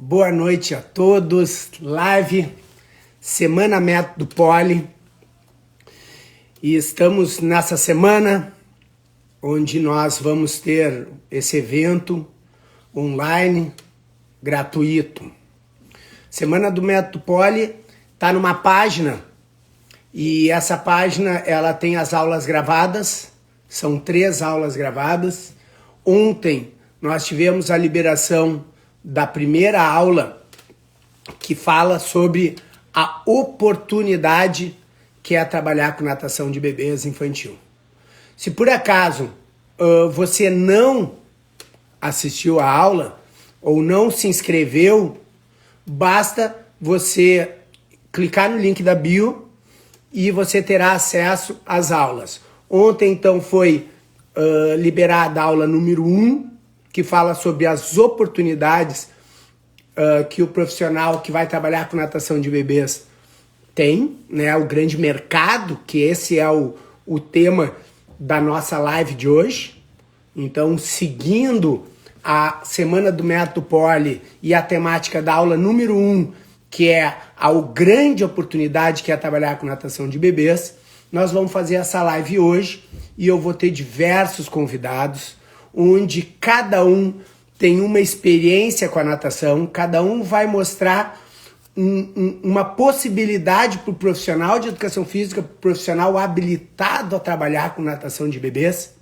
Boa noite a todos. Live Semana Método Poli. E estamos nessa semana onde nós vamos ter esse evento online gratuito. Semana do Método Poli está numa página e essa página ela tem as aulas gravadas, são 3 aulas gravadas. Ontem nós tivemos a liberação da primeira aula que fala sobre a oportunidade que é trabalhar com natação de bebês infantil. Se por acaso você não assistiu a aula ou não se inscreveu, basta você clicar no link da bio e você terá acesso às aulas. Ontem, então, foi liberada a aula número 1, que fala sobre as oportunidades que o profissional que vai trabalhar com natação de bebês tem, né? O grande mercado, que esse é o tema da nossa live de hoje. Então, seguindo a Semana do Método Poli e a temática da aula número 1, que é a grande oportunidade que é trabalhar com natação de bebês, nós vamos fazer essa live hoje e eu vou ter diversos convidados, onde cada um tem uma experiência com a natação, cada um vai mostrar uma possibilidade para o profissional de educação física, pro profissional habilitado a trabalhar com natação de bebês,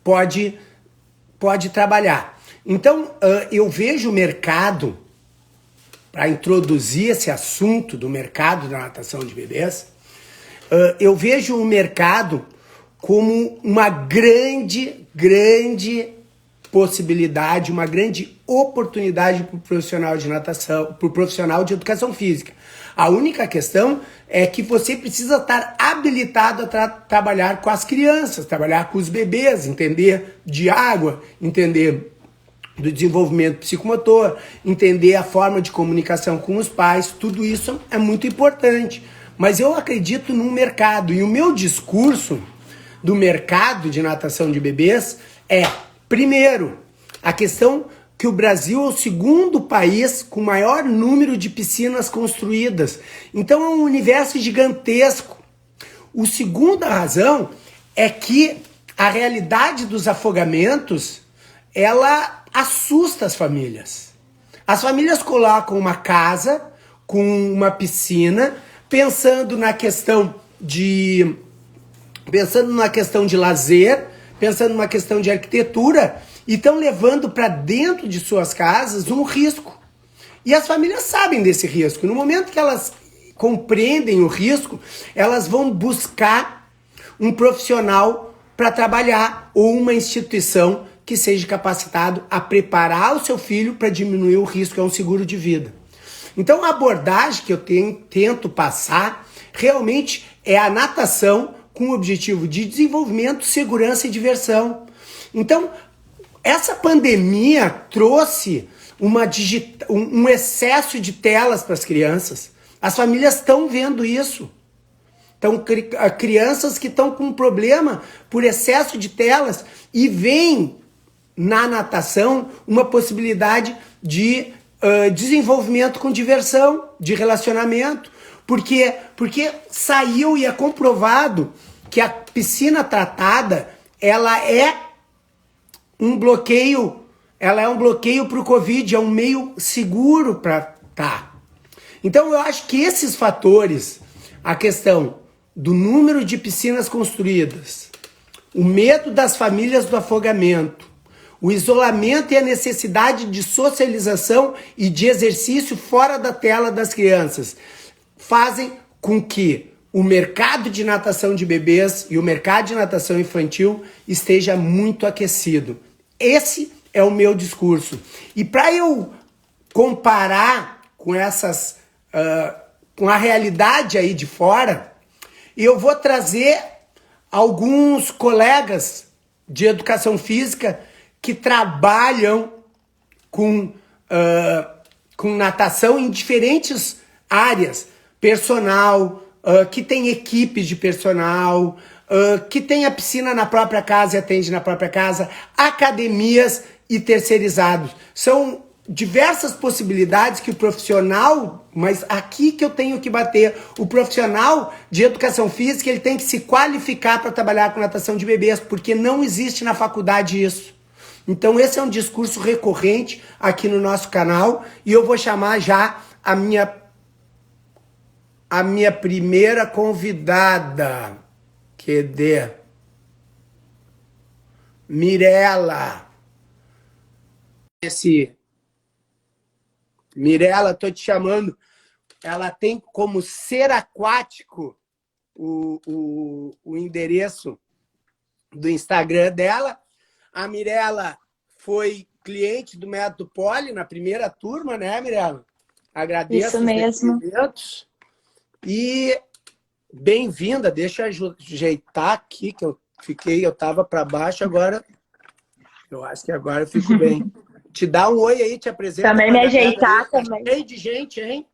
pode trabalhar. Então, eu vejo o mercado, para introduzir esse assunto do mercado da natação de bebês, eu vejo o mercado como uma grande possibilidade, uma grande oportunidade para o profissional de natação, para o profissional de educação física. A única questão é que você precisa estar habilitado a trabalhar com as crianças, trabalhar com os bebês, entender de água, entender do desenvolvimento psicomotor, entender a forma de comunicação com os pais, tudo isso é muito importante. Mas eu acredito no mercado, e o meu discurso do mercado de natação de bebês é, primeiro, a questão que o Brasil é o segundo país com maior número de piscinas construídas. Então é um universo gigantesco. A segunda razão é que a realidade dos afogamentos, ela assusta as famílias. As famílias colocam uma casa com uma piscina, pensando na questão de lazer, pensando numa questão de arquitetura, e estão levando para dentro de suas casas um risco. E as famílias sabem desse risco. No momento que elas compreendem o risco, elas vão buscar um profissional para trabalhar ou uma instituição que seja capacitado a preparar o seu filho para diminuir o risco, é um seguro de vida. Então a abordagem que eu tento passar realmente é a natação com o objetivo de desenvolvimento, segurança e diversão. Então, essa pandemia trouxe um excesso de telas para as crianças. As famílias estão vendo isso. Então, crianças que estão com um problema por excesso de telas e veem na natação uma possibilidade de desenvolvimento com diversão, de relacionamento. Porque saiu e é comprovado que a piscina tratada, ela é um bloqueio para o Covid, é um meio seguro para estar. Então eu acho que esses fatores, a questão do número de piscinas construídas, o medo das famílias do afogamento, o isolamento e a necessidade de socialização e de exercício fora da tela das crianças, fazem com que o mercado de natação de bebês e o mercado de natação infantil esteja muito aquecido. Esse é o meu discurso. E para eu comparar com com a realidade aí de fora, eu vou trazer alguns colegas de educação física que trabalham com natação em diferentes áreas, personal, que tem equipes de personal, que tem a piscina na própria casa e atende na própria casa, academias e terceirizados. São diversas possibilidades que o profissional, mas aqui que eu tenho que bater, o profissional de educação física, ele tem que se qualificar para trabalhar com natação de bebês, porque não existe na faculdade isso. Então esse é um discurso recorrente aqui no nosso canal e eu vou chamar já a minha primeira convidada, cadê? Mirela. Mirela, tô te chamando. Ela tem como ser aquático o endereço do Instagram dela. A Mirela foi cliente do Método Poli na primeira turma, né, Mirela? Agradeço Isso mesmo. os depoimentos. E bem-vinda. Deixa eu ajeitar aqui, que eu estava para baixo, agora eu acho que agora eu fico bem. Te dá um oi aí, te apresenta. Também me ajeitar aí. também. Cheio de gente, hein?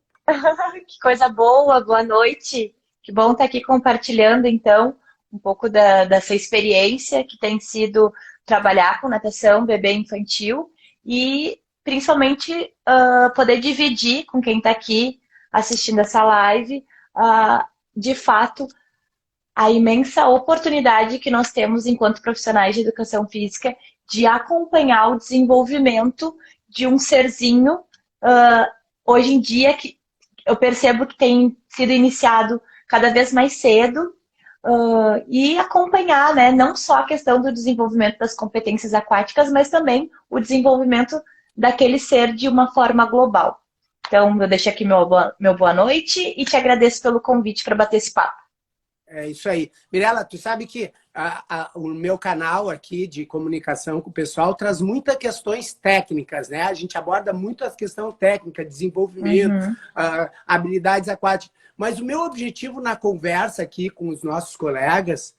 Que coisa boa, boa noite. Que bom estar aqui compartilhando, então, um pouco dessa experiência que tem sido trabalhar com natação, bebê infantil e, principalmente, poder dividir com quem está aqui assistindo essa live, de fato, a imensa oportunidade que nós temos enquanto profissionais de educação física de acompanhar o desenvolvimento de um serzinho, hoje em dia, que eu percebo que tem sido iniciado cada vez mais cedo, e acompanhar, né, não só a questão do desenvolvimento das competências aquáticas, mas também o desenvolvimento daquele ser de uma forma global. Então, eu deixo aqui meu boa noite e te agradeço pelo convite para bater esse papo. É isso aí. Mirela, tu sabe que o meu canal aqui de comunicação com o pessoal traz muitas questões técnicas, né? A gente aborda muito as questões técnicas, desenvolvimento, habilidades aquáticas. Mas o meu objetivo na conversa aqui com os nossos colegas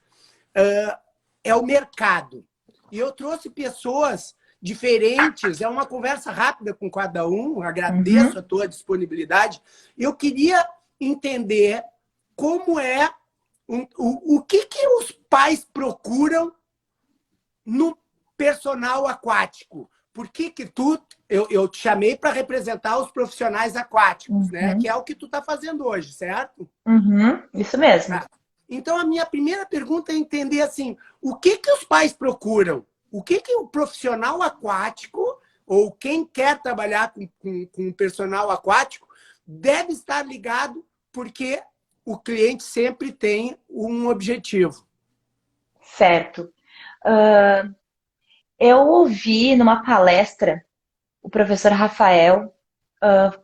é o mercado. E eu trouxe pessoas diferentes, é uma conversa rápida com cada um, agradeço a tua disponibilidade. Eu queria entender como é o que os pais procuram no personal aquático? Por que eu te chamei para representar os profissionais aquáticos, né? Que é o que tu está fazendo hoje, certo? Isso mesmo. Tá. Então, a minha primeira pergunta é entender assim, o que os pais procuram? O que o profissional aquático, ou quem quer trabalhar com personal aquático, deve estar ligado, porque o cliente sempre tem um objetivo. Certo. Eu ouvi numa palestra o professor Rafael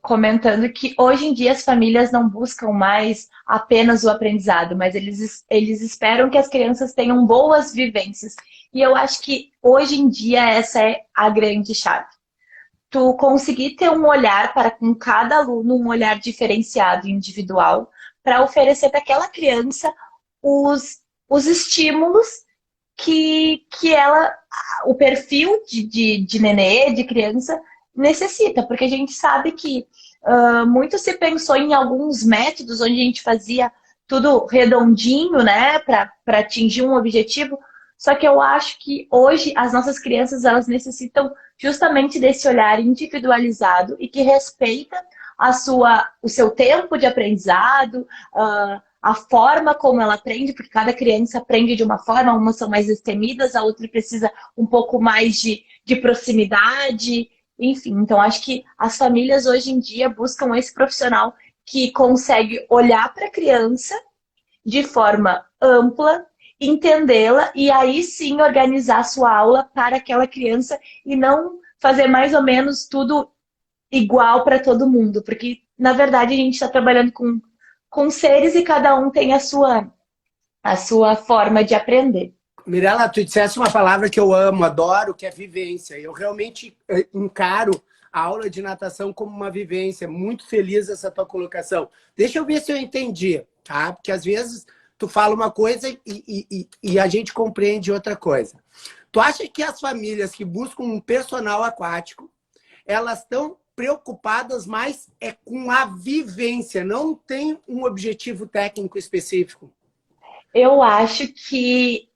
comentando que hoje em dia as famílias não buscam mais apenas o aprendizado, mas eles esperam que as crianças tenham boas vivências. E eu acho que hoje em dia essa é a grande chave. Tu conseguir ter um olhar para com cada aluno, um olhar diferenciado e individual, para oferecer para aquela criança os estímulos que ela, o perfil de nenê, de criança, necessita. Porque a gente sabe que muito se pensou em alguns métodos onde a gente fazia tudo redondinho, né, para atingir um objetivo. Só que eu acho que hoje as nossas crianças, elas necessitam justamente desse olhar individualizado e que respeita o seu tempo de aprendizado, a forma como ela aprende, porque cada criança aprende de uma forma, umas são mais destemidas, a outra precisa um pouco mais de proximidade, enfim. Então, acho que as famílias hoje em dia buscam esse profissional que consegue olhar para a criança de forma ampla, entendê-la e aí sim organizar a sua aula para aquela criança e não fazer mais ou menos tudo igual para todo mundo, porque na verdade a gente está trabalhando com seres e cada um tem a sua forma de aprender. Mirela, tu disseste uma palavra que eu amo, adoro, que é vivência. Eu realmente encaro a aula de natação como uma vivência. Muito feliz essa tua colocação. Deixa eu ver se eu entendi, tá? Porque às vezes tu fala uma coisa e a gente compreende outra coisa. Tu acha que as famílias que buscam um personal aquático, elas estão preocupadas mais com a vivência, não tem um objetivo técnico específico? Eu acho que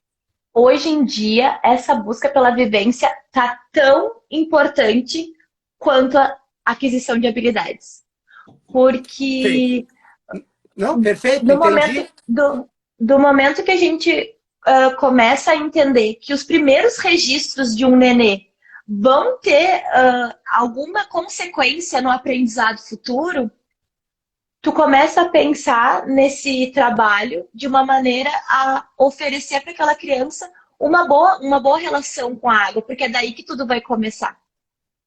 hoje em dia essa busca pela vivência tá tão importante quanto a aquisição de habilidades. Porque não, perfeito, no momento entendi. do momento que a gente começa a entender que os primeiros registros de um nenê vão ter alguma consequência no aprendizado futuro, tu começa a pensar nesse trabalho de uma maneira a oferecer para aquela criança uma boa relação com a água, porque é daí que tudo vai começar.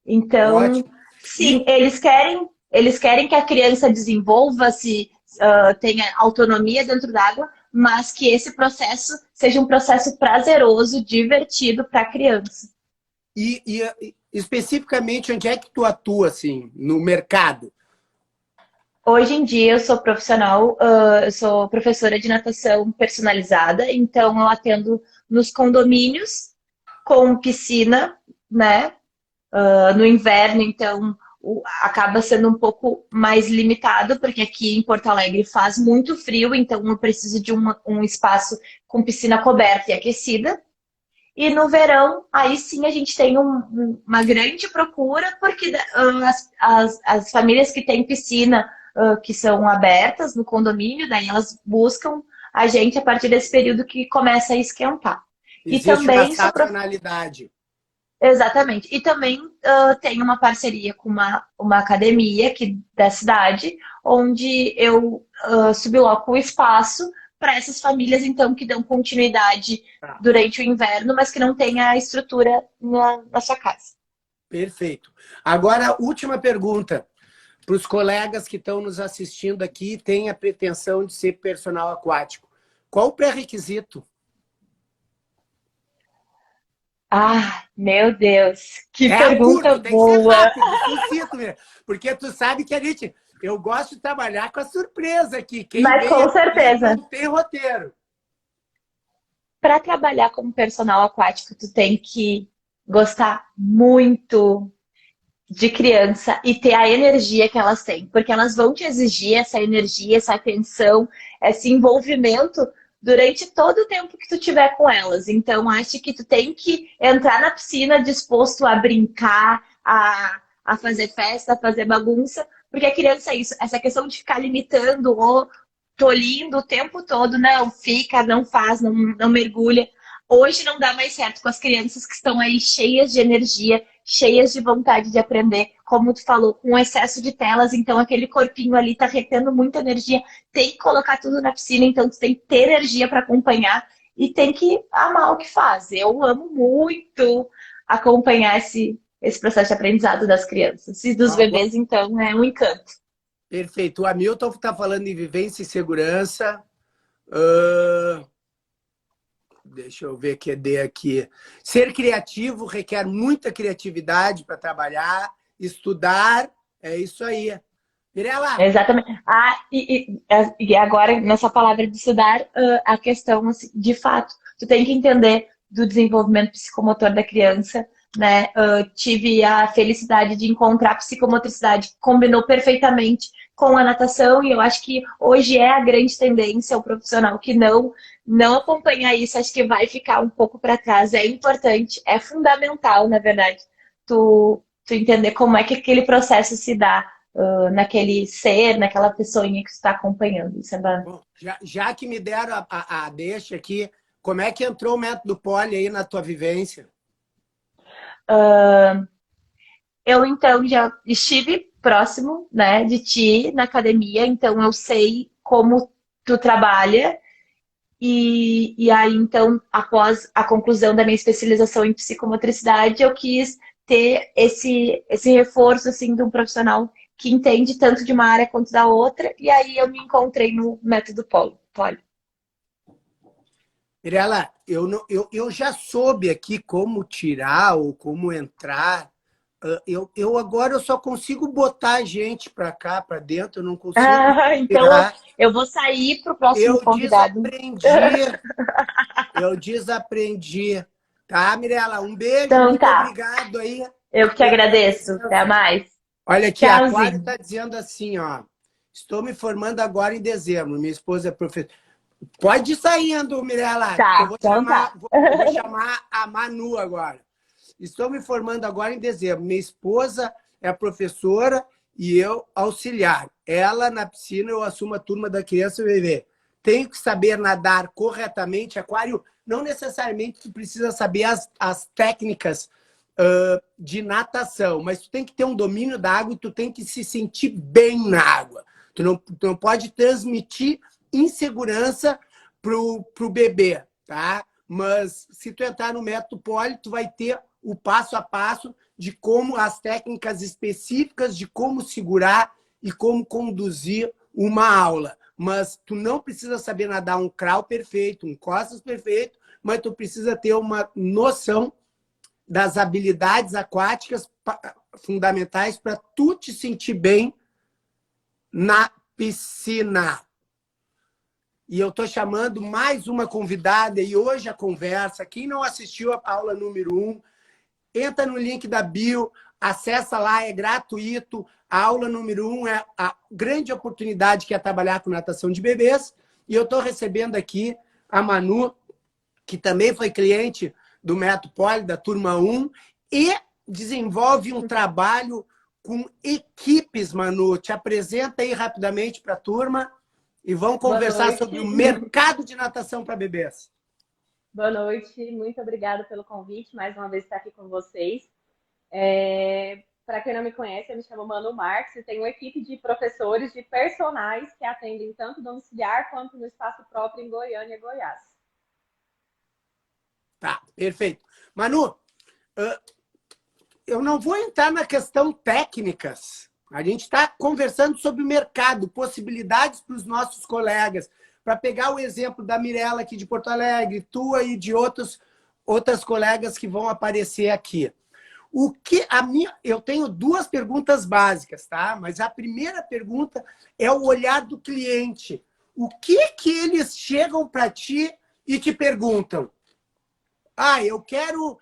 Então, Ótimo. sim, E, eles querem que a criança desenvolva-se, tenha autonomia dentro d'água, mas que esse processo seja um processo prazeroso, divertido para a criança. especificamente, onde é que tu atua, assim, no mercado? Hoje em dia eu sou profissional, eu sou professora de natação personalizada, então eu atendo nos condomínios com piscina, né? No inverno, então acaba sendo um pouco mais limitado, porque aqui em Porto Alegre faz muito frio, então eu preciso de um espaço com piscina coberta e aquecida. E no verão, aí sim a gente tem uma grande procura, porque as famílias que têm piscina, que são abertas no condomínio, daí elas buscam a gente a partir desse período que começa a esquentar. E Existe uma também sou sazonalidade. Exatamente. E também tenho uma parceria com uma academia aqui da cidade, onde eu subloco o espaço para essas famílias, então, que dão continuidade Tá, durante o inverno, mas que não tem a estrutura na sua casa. perfeito. Agora, última pergunta. Para os colegas que estão nos assistindo aqui e têm a pretensão de ser personal aquático. Qual o pré-requisito? Ah, meu Deus, que É pergunta curto, tem que ser boa! rápido, sucinto mesmo. Porque tu sabe que eu gosto de trabalhar com a surpresa aqui. Quem Mas vem com aqui não certeza, tem roteiro. para trabalhar como personal aquático, tu tem que gostar muito de criança e ter a energia que elas têm, porque elas vão te exigir essa energia, essa atenção, esse envolvimento durante todo o tempo que tu tiver com elas. Então, acho que tu tem que entrar na piscina disposto a brincar, a fazer festa, a fazer bagunça, porque a criança é isso, essa questão de ficar limitando ou tolindo o tempo todo, não fica, não faz, não mergulha. Hoje não dá mais certo com as crianças que estão aí cheias de energia, cheias de vontade de aprender, como tu falou, com excesso de telas, então aquele corpinho ali tá retendo muita energia, tem que colocar tudo na piscina, então tu tem que ter energia para acompanhar e tem que amar o que faz. Eu amo muito acompanhar esse processo de aprendizado das crianças. E dos bebês, então, é um encanto. Perfeito. O Hamilton está falando em vivência e segurança. Ah, deixa eu ver que D aqui. Ser criativo requer muita criatividade para trabalhar, estudar, é isso aí. Mirela, Exatamente. E agora, nessa palavra de estudar, a questão, assim, de fato, tu tem que entender do desenvolvimento psicomotor da criança, né? Tive a felicidade de encontrar a psicomotricidade, que combinou perfeitamente com a natação, e eu acho que hoje é a grande tendência, o profissional que não acompanha isso, acho que vai ficar um pouco para trás. É importante, é fundamental, na verdade, tu entender como é que aquele processo se dá naquele ser, naquela pessoinha que você está acompanhando. Isso é bom, já que me deram a deixa aqui, como é que entrou o método Poli aí na tua vivência? Eu, então, já estive próximo, né, de ti na academia, então eu sei como tu trabalha. E aí, então, após a conclusão da minha especialização em psicomotricidade, eu quis ter esse reforço, assim, de um profissional que entende tanto de uma área quanto da outra. E aí eu me encontrei no método Poli. Mirela, eu já soube aqui como tirar ou como entrar. Eu só consigo botar gente para cá, para dentro, eu não consigo Ah, então tirar. eu vou sair para o próximo Eu convidado. desaprendi, eu desaprendi. Tá, Mirela? Um beijo, Então muito tá, obrigado aí eu que te pela tua agradeço. Até presença. mais. Olha aqui, a Aquário Tchauzinho. está dizendo assim, ó. Estou me formando agora em dezembro. Minha esposa é professora. Pode ir saindo, Mirela, que Tá, então tá. eu vou chamar a Manu agora. Estou me formando agora em dezembro. Minha esposa é a professora e eu auxiliar. Ela na piscina, eu assumo a turma da criança e bebê. Tenho que saber nadar corretamente. Aquário, não necessariamente tu precisa saber as técnicas de natação, mas tu tem que ter um domínio da água e tu tem que se sentir bem na água. Tu não pode transmitir insegurança pro bebê, tá? Mas se tu entrar no método Poli, tu vai ter o passo a passo de como as técnicas específicas de como segurar e como conduzir uma aula. Mas tu não precisa saber nadar um crawl perfeito, um costas perfeito, mas tu precisa ter uma noção das habilidades aquáticas fundamentais para tu te sentir bem na piscina. E eu estou chamando mais uma convidada e hoje a conversa, quem não assistiu a aula número 1, entra no link da bio, acessa lá, é gratuito. A aula número 1 é a grande oportunidade que é trabalhar com natação de bebês. E eu estou recebendo aqui a Manu, que também foi cliente do Método Poli, da turma 1, e desenvolve um trabalho com equipes, Manu. Te apresenta aí rapidamente para a turma e vamos conversar sobre o mercado de natação para bebês. Boa noite, muito obrigada pelo convite, mais uma vez estar aqui com vocês. Para quem não me conhece, eu me chamo Manu Marques e tenho uma equipe de professores de personagens que atendem tanto domiciliar quanto no espaço próprio em Goiânia, Goiás. Tá, perfeito. Manu, eu não vou entrar na questão técnicas. A gente está conversando sobre o mercado, possibilidades para os nossos colegas. Para pegar o exemplo da Mirella aqui de Porto Alegre, tua e de outras colegas que vão aparecer aqui. Eu tenho duas perguntas básicas, tá? Mas a primeira pergunta é o olhar do cliente. O que eles chegam para ti e te perguntam? Eu quero...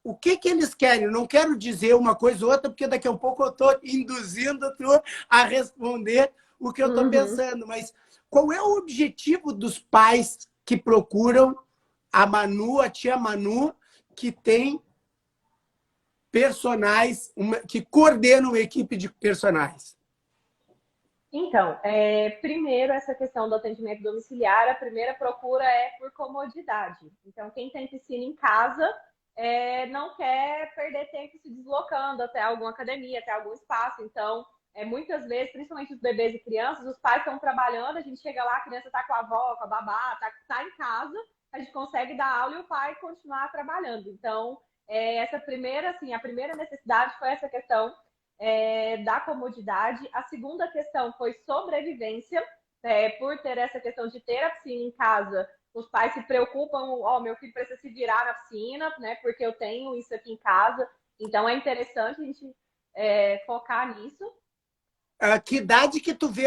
O que eles querem? Eu não quero dizer uma coisa ou outra, porque daqui a pouco eu estou induzindo tu a responder o que eu estou pensando. Mas qual é o objetivo dos pais que procuram a Manu, a tia Manu, que tem personagens, que coordena uma equipe de personagens? Então, primeiro, essa questão do atendimento domiciliar, a primeira procura é por comodidade. Então, quem tem piscina em casa não quer perder tempo se deslocando até alguma academia, até algum espaço. Então, muitas vezes, principalmente os bebês e crianças, os pais estão trabalhando, a gente chega lá, a criança está com a avó, com a babá, está em casa, a gente consegue dar aula e o pai continuar trabalhando. Então, essa primeira, assim, a primeira necessidade foi essa questão da comodidade. A segunda questão foi sobrevivência, por ter essa questão de ter a piscina em casa. Os pais se preocupam, meu filho precisa se virar na piscina, né? Porque eu tenho isso aqui em casa. Então é interessante a gente focar nisso. Que idade que tu vê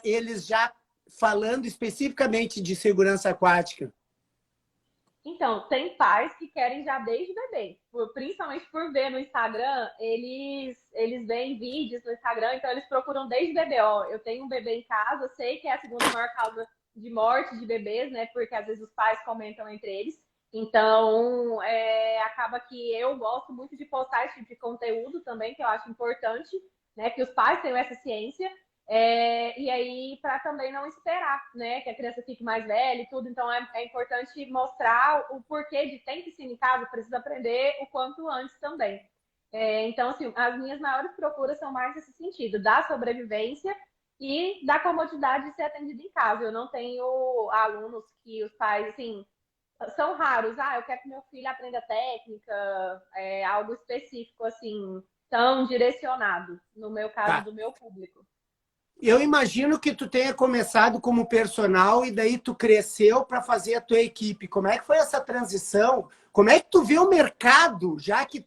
eles já falando especificamente de segurança aquática? Então, tem pais que querem já desde bebê, principalmente por ver no Instagram, eles veem vídeos no Instagram, então eles procuram desde bebê. Eu tenho um bebê em casa, sei que é a segunda maior causa de morte de bebês, né? Porque às vezes os pais comentam entre eles. Então, acaba que eu gosto muito de postar esse tipo de conteúdo também, que eu acho importante, né? Que os pais tenham essa ciência. E aí, para também não esperar, né, que a criança fique mais velha e tudo. Então, é importante mostrar o porquê de ter piscina em casa, precisa aprender o quanto antes também. Então, assim, as minhas maiores procuras são mais nesse sentido, da sobrevivência e da comodidade de ser atendido em casa. Eu não tenho alunos que os pais, assim, são raros. Eu quero que meu filho aprenda técnica, algo específico, assim, tão direcionado, no meu caso, do meu público. Eu imagino que tu tenha começado como personal e daí tu cresceu para fazer a tua equipe. Como é que foi essa transição? Como é que tu vê o mercado, já que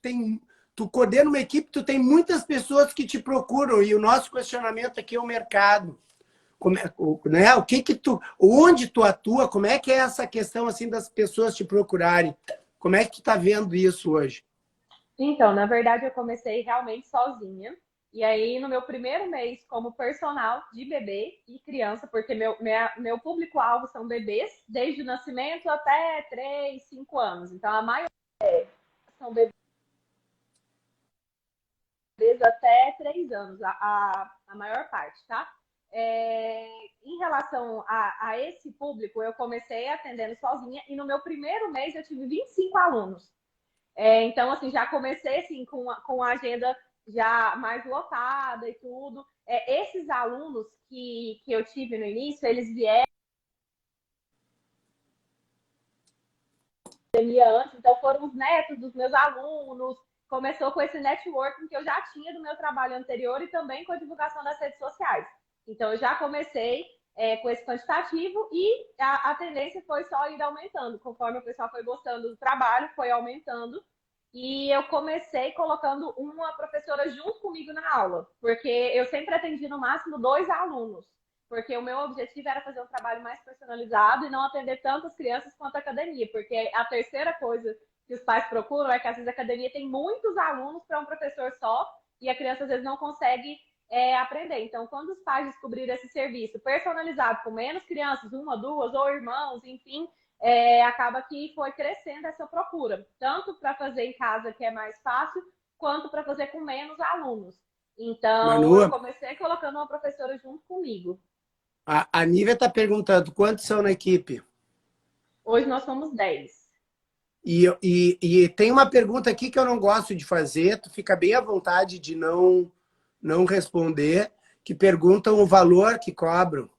tu coordena uma equipe, tu tem muitas pessoas que te procuram e o nosso questionamento aqui é o mercado. Né? Onde tu atua? Como é que é essa questão assim das pessoas te procurarem? Como é que tu está vendo isso hoje? Então, na verdade, eu comecei realmente sozinha. E aí, no meu primeiro mês como personal de bebê e criança, porque meu público-alvo são bebês, desde o nascimento até 3, 5 anos. Então, a maioria são bebês famílias até 3 anos, a maior parte, tá? Em relação a esse público, eu comecei atendendo sozinha e no meu primeiro mês eu tive 25 alunos. Então, assim, já comecei assim, com a agenda já mais lotada e tudo. Esses alunos que eu tive no início, eles vieram antes, então foram os netos dos meus alunos. Começou com esse networking que eu já tinha do meu trabalho anterior e também com a divulgação das redes sociais. Então, eu já comecei com esse quantitativo e a tendência foi só ir aumentando. Conforme o pessoal foi gostando do trabalho, foi aumentando. E eu comecei colocando uma professora junto comigo na aula, porque eu sempre atendi no máximo 2 alunos, porque o meu objetivo era fazer um trabalho mais personalizado e não atender tantas crianças quanto a academia, porque a terceira coisa que os pais procuram é que às vezes a academia tem muitos alunos para um professor só e a criança às vezes não consegue aprender. Então, quando os pais descobriram esse serviço personalizado com menos crianças, uma, duas ou irmãos, enfim, acaba que foi crescendo essa procura, tanto para fazer em casa, que é mais fácil, quanto para fazer com menos alunos. Então, Manu, eu comecei colocando uma professora junto comigo. a Nívia está perguntando quantos são na equipe? Hoje nós somos 10. E tem uma pergunta aqui que eu não gosto de fazer, tu fica bem à vontade de não responder, que perguntam o valor que cobram.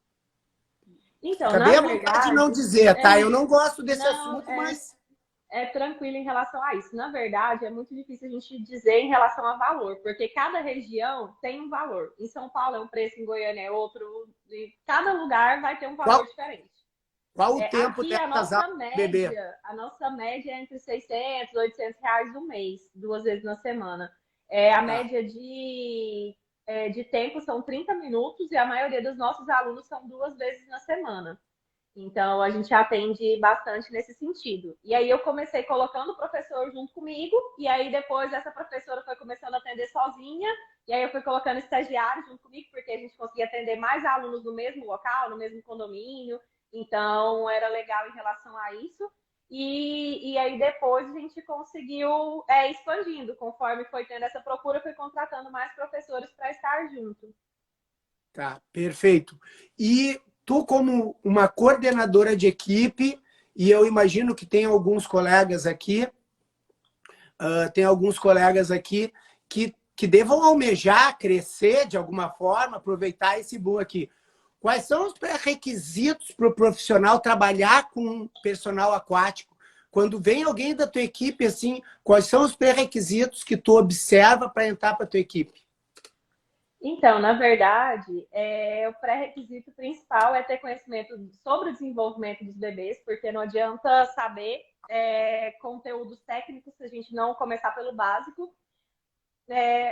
Então, Fica bem na à vontade de não verdade, dizer, tá? Eu não gosto desse não, assunto, mas... tranquilo em relação a isso. Na verdade, é muito difícil a gente dizer em relação a valor, porque cada região tem um valor. Em São Paulo é um preço, em Goiânia é outro, e cada lugar vai ter um valor Qual, diferente. qual o tempo Aqui dessas aulas, bebê? a nossa média é entre 600 e 800 reais no mês, 2 vezes na semana. A Tá, média de tempo são 30 minutos e a maioria dos nossos alunos são 2 vezes na semana. Então, a gente atende bastante nesse sentido. E aí, eu comecei colocando o professor junto comigo, e aí, depois, essa professora foi começando a atender sozinha, e aí, eu fui colocando estagiário junto comigo, porque a gente conseguia atender mais alunos no mesmo local, no mesmo condomínio. Então, era legal em relação a isso. E aí, depois, a gente conseguiu expandindo. Conforme foi tendo essa procura, fui contratando mais professores para estar junto. tá, perfeito. E tu, como uma coordenadora de equipe, e eu imagino que tem alguns colegas aqui, que devam almejar crescer de alguma forma, aproveitar esse boom aqui. Quais são os pré-requisitos para o profissional trabalhar com personal aquático? Quando vem alguém da tua equipe, assim, quais são os pré-requisitos que tu observa para entrar para a tua equipe? Então, na verdade, o pré-requisito principal é ter conhecimento sobre o desenvolvimento dos bebês, porque não adianta saber conteúdos técnicos se a gente não começar pelo básico.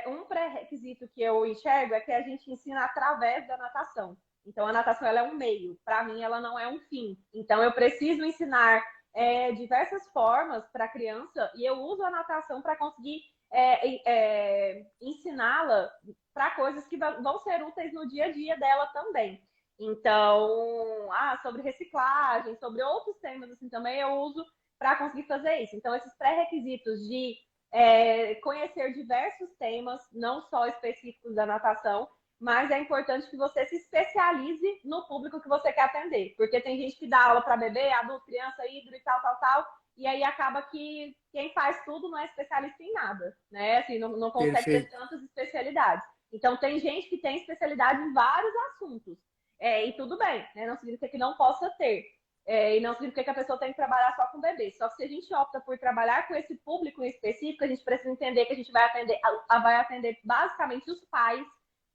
Um pré-requisito que eu enxergo é que a gente ensina através da natação. Então, a natação ela é um meio, para mim, ela não é um fim. Então, eu preciso ensinar diversas formas para a criança e eu uso a natação para conseguir ensiná-la para coisas que vão ser úteis no dia a dia dela também. Então, sobre reciclagem, sobre outros temas assim também eu uso para conseguir fazer isso. Então, esses pré-requisitos de conhecer diversos temas, não só específicos da natação, mas é importante que você se especialize no público que você quer atender, porque tem gente que dá aula para bebê, adulto, criança, hidro e tal, e aí acaba que quem faz tudo não é especialista em nada, né? Assim, não consegue ter Perfeito. tantas especialidades. Então, tem gente que tem especialidade em vários assuntos, e tudo bem, né? Não significa que não possa ter. E não significa que a pessoa tem que trabalhar só com bebê. Só que se a gente opta por trabalhar com esse público em específico, a gente precisa entender que a gente vai atender basicamente os pais,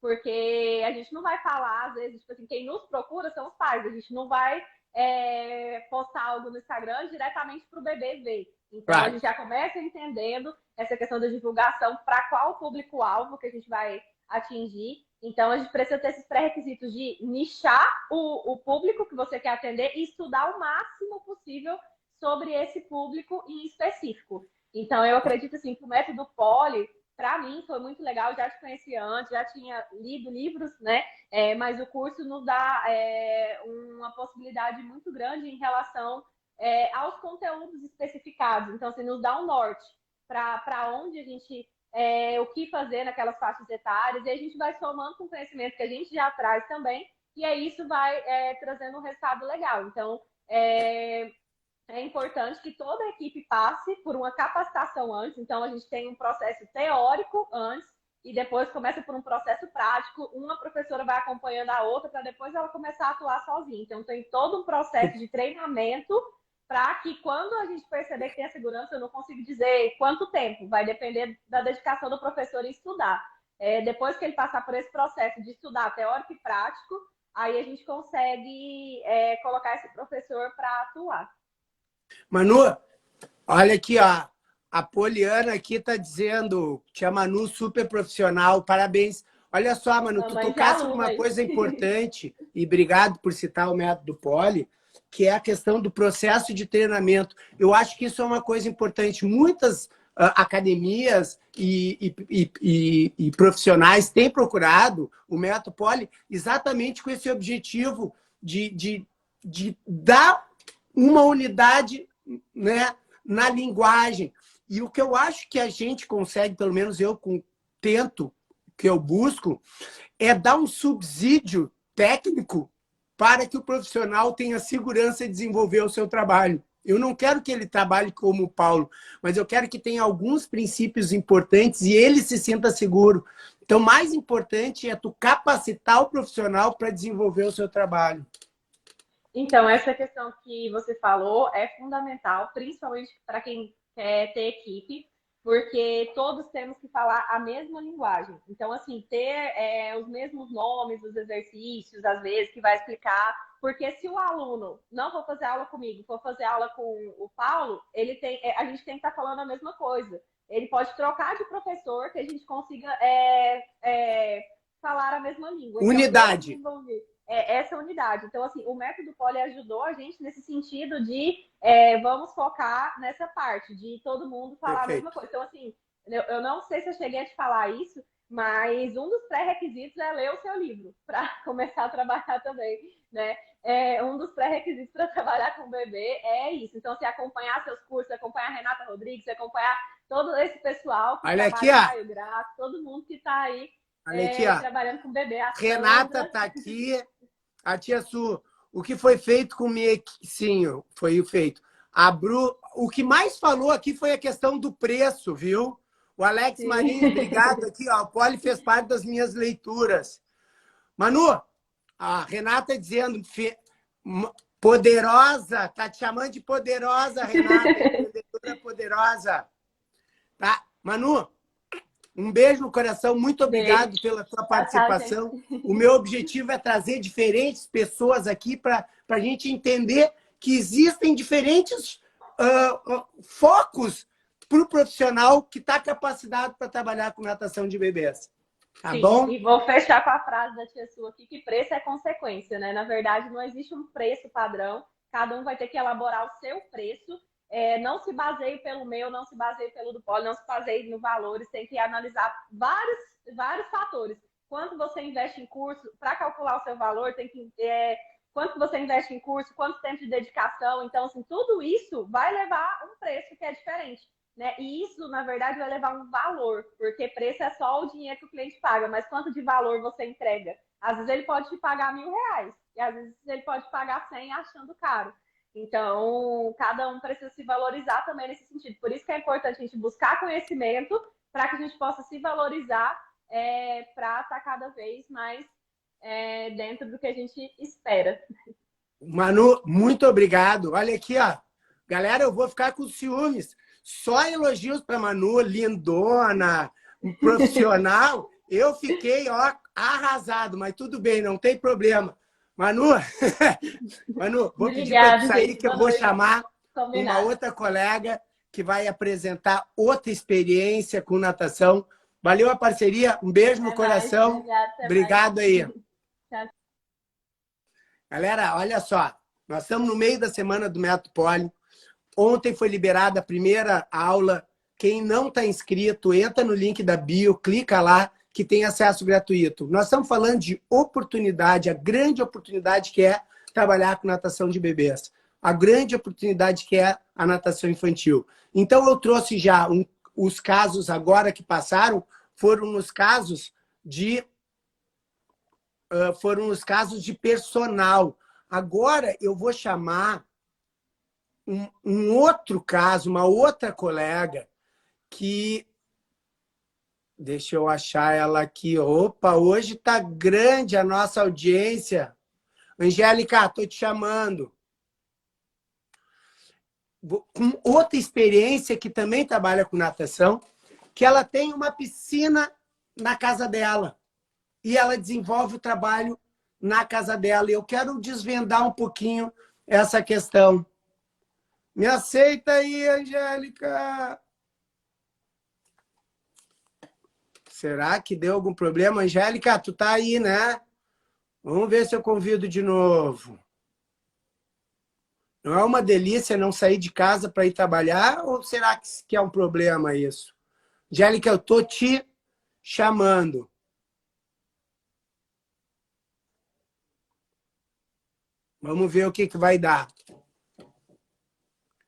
porque a gente não vai falar, às vezes, tipo assim, quem nos procura são os pais. A gente não vai postar algo no Instagram diretamente para o bebê ver. Então, a Right. gente já começa entendendo essa questão da divulgação para qual público-alvo que a gente vai atingir. Então, a gente precisa ter esses pré-requisitos de nichar o público que você quer atender e estudar o máximo possível sobre esse público em específico. Então, eu acredito assim, que o método Poli, para mim, foi muito legal. Eu já te conhecia antes, já tinha lido livros, né? Mas o curso nos dá uma possibilidade muito grande em relação aos conteúdos especificados. Então, assim, nos dá um norte para onde a gente o que fazer naquelas faixas etárias, e a gente vai somando com o conhecimento que a gente já traz também, e aí isso vai trazendo um resultado legal. Então, é importante que toda a equipe passe por uma capacitação antes. Então, a gente tem um processo teórico antes e depois começa por um processo prático. Uma professora vai acompanhando a outra para depois ela começar a atuar sozinha. Então, tem todo um processo de treinamento para que quando a gente perceber que tem a segurança, eu não consigo dizer quanto tempo. Vai depender da dedicação do professor em estudar. Depois que ele passar por esse processo de estudar teórico e prático, aí a gente consegue colocar esse professor para atuar. Manu, olha aqui, ó. A Poliana aqui tá dizendo, tia Manu, super profissional, parabéns. Olha só, Manu, tu tocaste numa coisa importante, e obrigado por citar o método Poli, que é a questão do processo de treinamento. Eu acho que isso é uma coisa importante. Muitas academias e profissionais têm procurado o método Poli exatamente com esse objetivo de dar uma unidade, né, na linguagem. E o que eu acho que a gente consegue, pelo menos eu tento, que eu busco, é dar um subsídio técnico para que o profissional tenha segurança de desenvolver o seu trabalho. Eu não quero que ele trabalhe como o Paulo, mas eu quero que tenha alguns princípios importantes e ele se sinta seguro. Então, mais importante é tu capacitar o profissional para desenvolver o seu trabalho. Então, essa questão que você falou é fundamental, principalmente para quem quer ter equipe, porque todos temos que falar a mesma linguagem. Então, assim, ter os mesmos nomes dos exercícios, às vezes, que vai explicar. Porque se o aluno não for fazer aula comigo, for fazer aula com o Paulo, a gente tem que estar falando a mesma coisa. Ele pode trocar de professor, que a gente consiga falar a mesma língua. Unidade. Então, essa unidade. Então, assim, o método Poli ajudou a gente nesse sentido de vamos focar nessa parte, de todo mundo falar a mesma coisa. Então, assim, eu não sei se eu cheguei a te falar isso, mas um dos pré-requisitos é ler o seu livro, para começar a trabalhar também, né? Um dos pré-requisitos para trabalhar com o bebê é isso. Então, se acompanhar seus cursos, acompanhar a Renata Rodrigues, acompanhar todo esse pessoal que olha aqui, trabalha no Grato, todo mundo que está aí trabalhando com o bebê. A Renata está aqui. A tia Su, o que foi feito com o Miequinho? Foi feito. O que mais falou aqui foi a questão do preço, viu? O Alex Marinho, obrigado aqui. Ó, o Poli fez parte das minhas leituras. Manu, a Renata dizendo, poderosa, tá te chamando de poderosa, Renata, empreendedora poderosa. Tá? Manu, um beijo no coração, muito obrigado pela sua participação. O meu objetivo é trazer diferentes pessoas aqui para a gente entender que existem diferentes focos para o profissional que está capacitado para trabalhar com natação de bebês. Tá bom? E vou fechar com a frase da tia Su aqui, que preço é consequência, né? Na verdade, não existe um preço padrão. Cada um vai ter que elaborar o seu preço. Não se baseie pelo meu, não se baseie pelo do Poli, não se baseie no valores, tem que analisar vários fatores. Quanto você investe em curso, para calcular o seu valor, tem que quanto você investe em curso, quanto tempo de dedicação. Então, assim, tudo isso vai levar um preço que é diferente, né? E isso, na verdade, vai levar um valor, porque preço é só o dinheiro que o cliente paga, mas quanto de valor você entrega? Às vezes ele pode te pagar R$1.000, e às vezes ele pode pagar 100 achando caro. Então, cada um precisa se valorizar também nesse sentido. Por isso que é importante a gente buscar conhecimento para que a gente possa se valorizar para estar cada vez mais dentro do que a gente espera. Manu, muito obrigado. Olha aqui, ó. Galera, eu vou ficar com ciúmes. Só elogios para Manu, lindona, profissional. Eu fiquei, ó, arrasado, mas tudo bem, não tem problema. Manu, vou pedir para tu sair, que eu vou chamar uma outra colega que vai apresentar outra experiência com natação. Valeu a parceria, um beijo no coração. Obrigado aí. Galera, olha só, nós estamos no meio da semana do Método Poli. Ontem foi liberada a primeira aula. Quem não está inscrito, entra no link da bio, clica lá, que tem acesso gratuito. Nós estamos falando de oportunidade, a grande oportunidade que é trabalhar com natação de bebês. A grande oportunidade que é a natação infantil. Então, eu trouxe já os casos agora que passaram foram os casos de personal. Agora eu vou chamar um outro caso, uma outra colega que... Deixa eu achar ela aqui. Opa, hoje está grande a nossa audiência. Angélica, estou te chamando. Com outra experiência que também trabalha com natação, que ela tem uma piscina na casa dela. E ela desenvolve o trabalho na casa dela. E eu quero desvendar um pouquinho essa questão. Me aceita aí, Angélica. Será que deu algum problema? Angélica, tu tá aí, né? Vamos ver se eu convido de novo. Não é uma delícia não sair de casa para ir trabalhar? Ou será que é um problema isso? Angélica, eu tô te chamando. Vamos ver o que vai dar.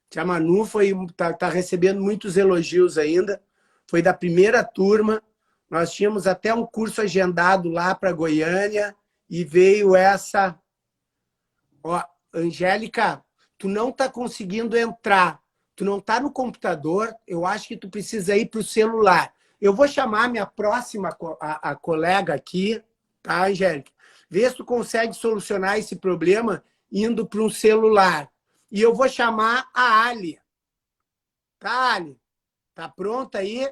Tia Manu tá recebendo muitos elogios ainda. Foi da primeira turma. Nós tínhamos até um curso agendado lá para Goiânia e veio essa... Ó, Angélica, tu não está conseguindo entrar. Tu não está no computador. Eu acho que tu precisa ir para o celular. Eu vou chamar minha próxima a colega aqui, tá, Angélica? Vê se tu consegue solucionar esse problema indo para um celular. E eu vou chamar a Ali. Tá, Ali? Tá pronta aí?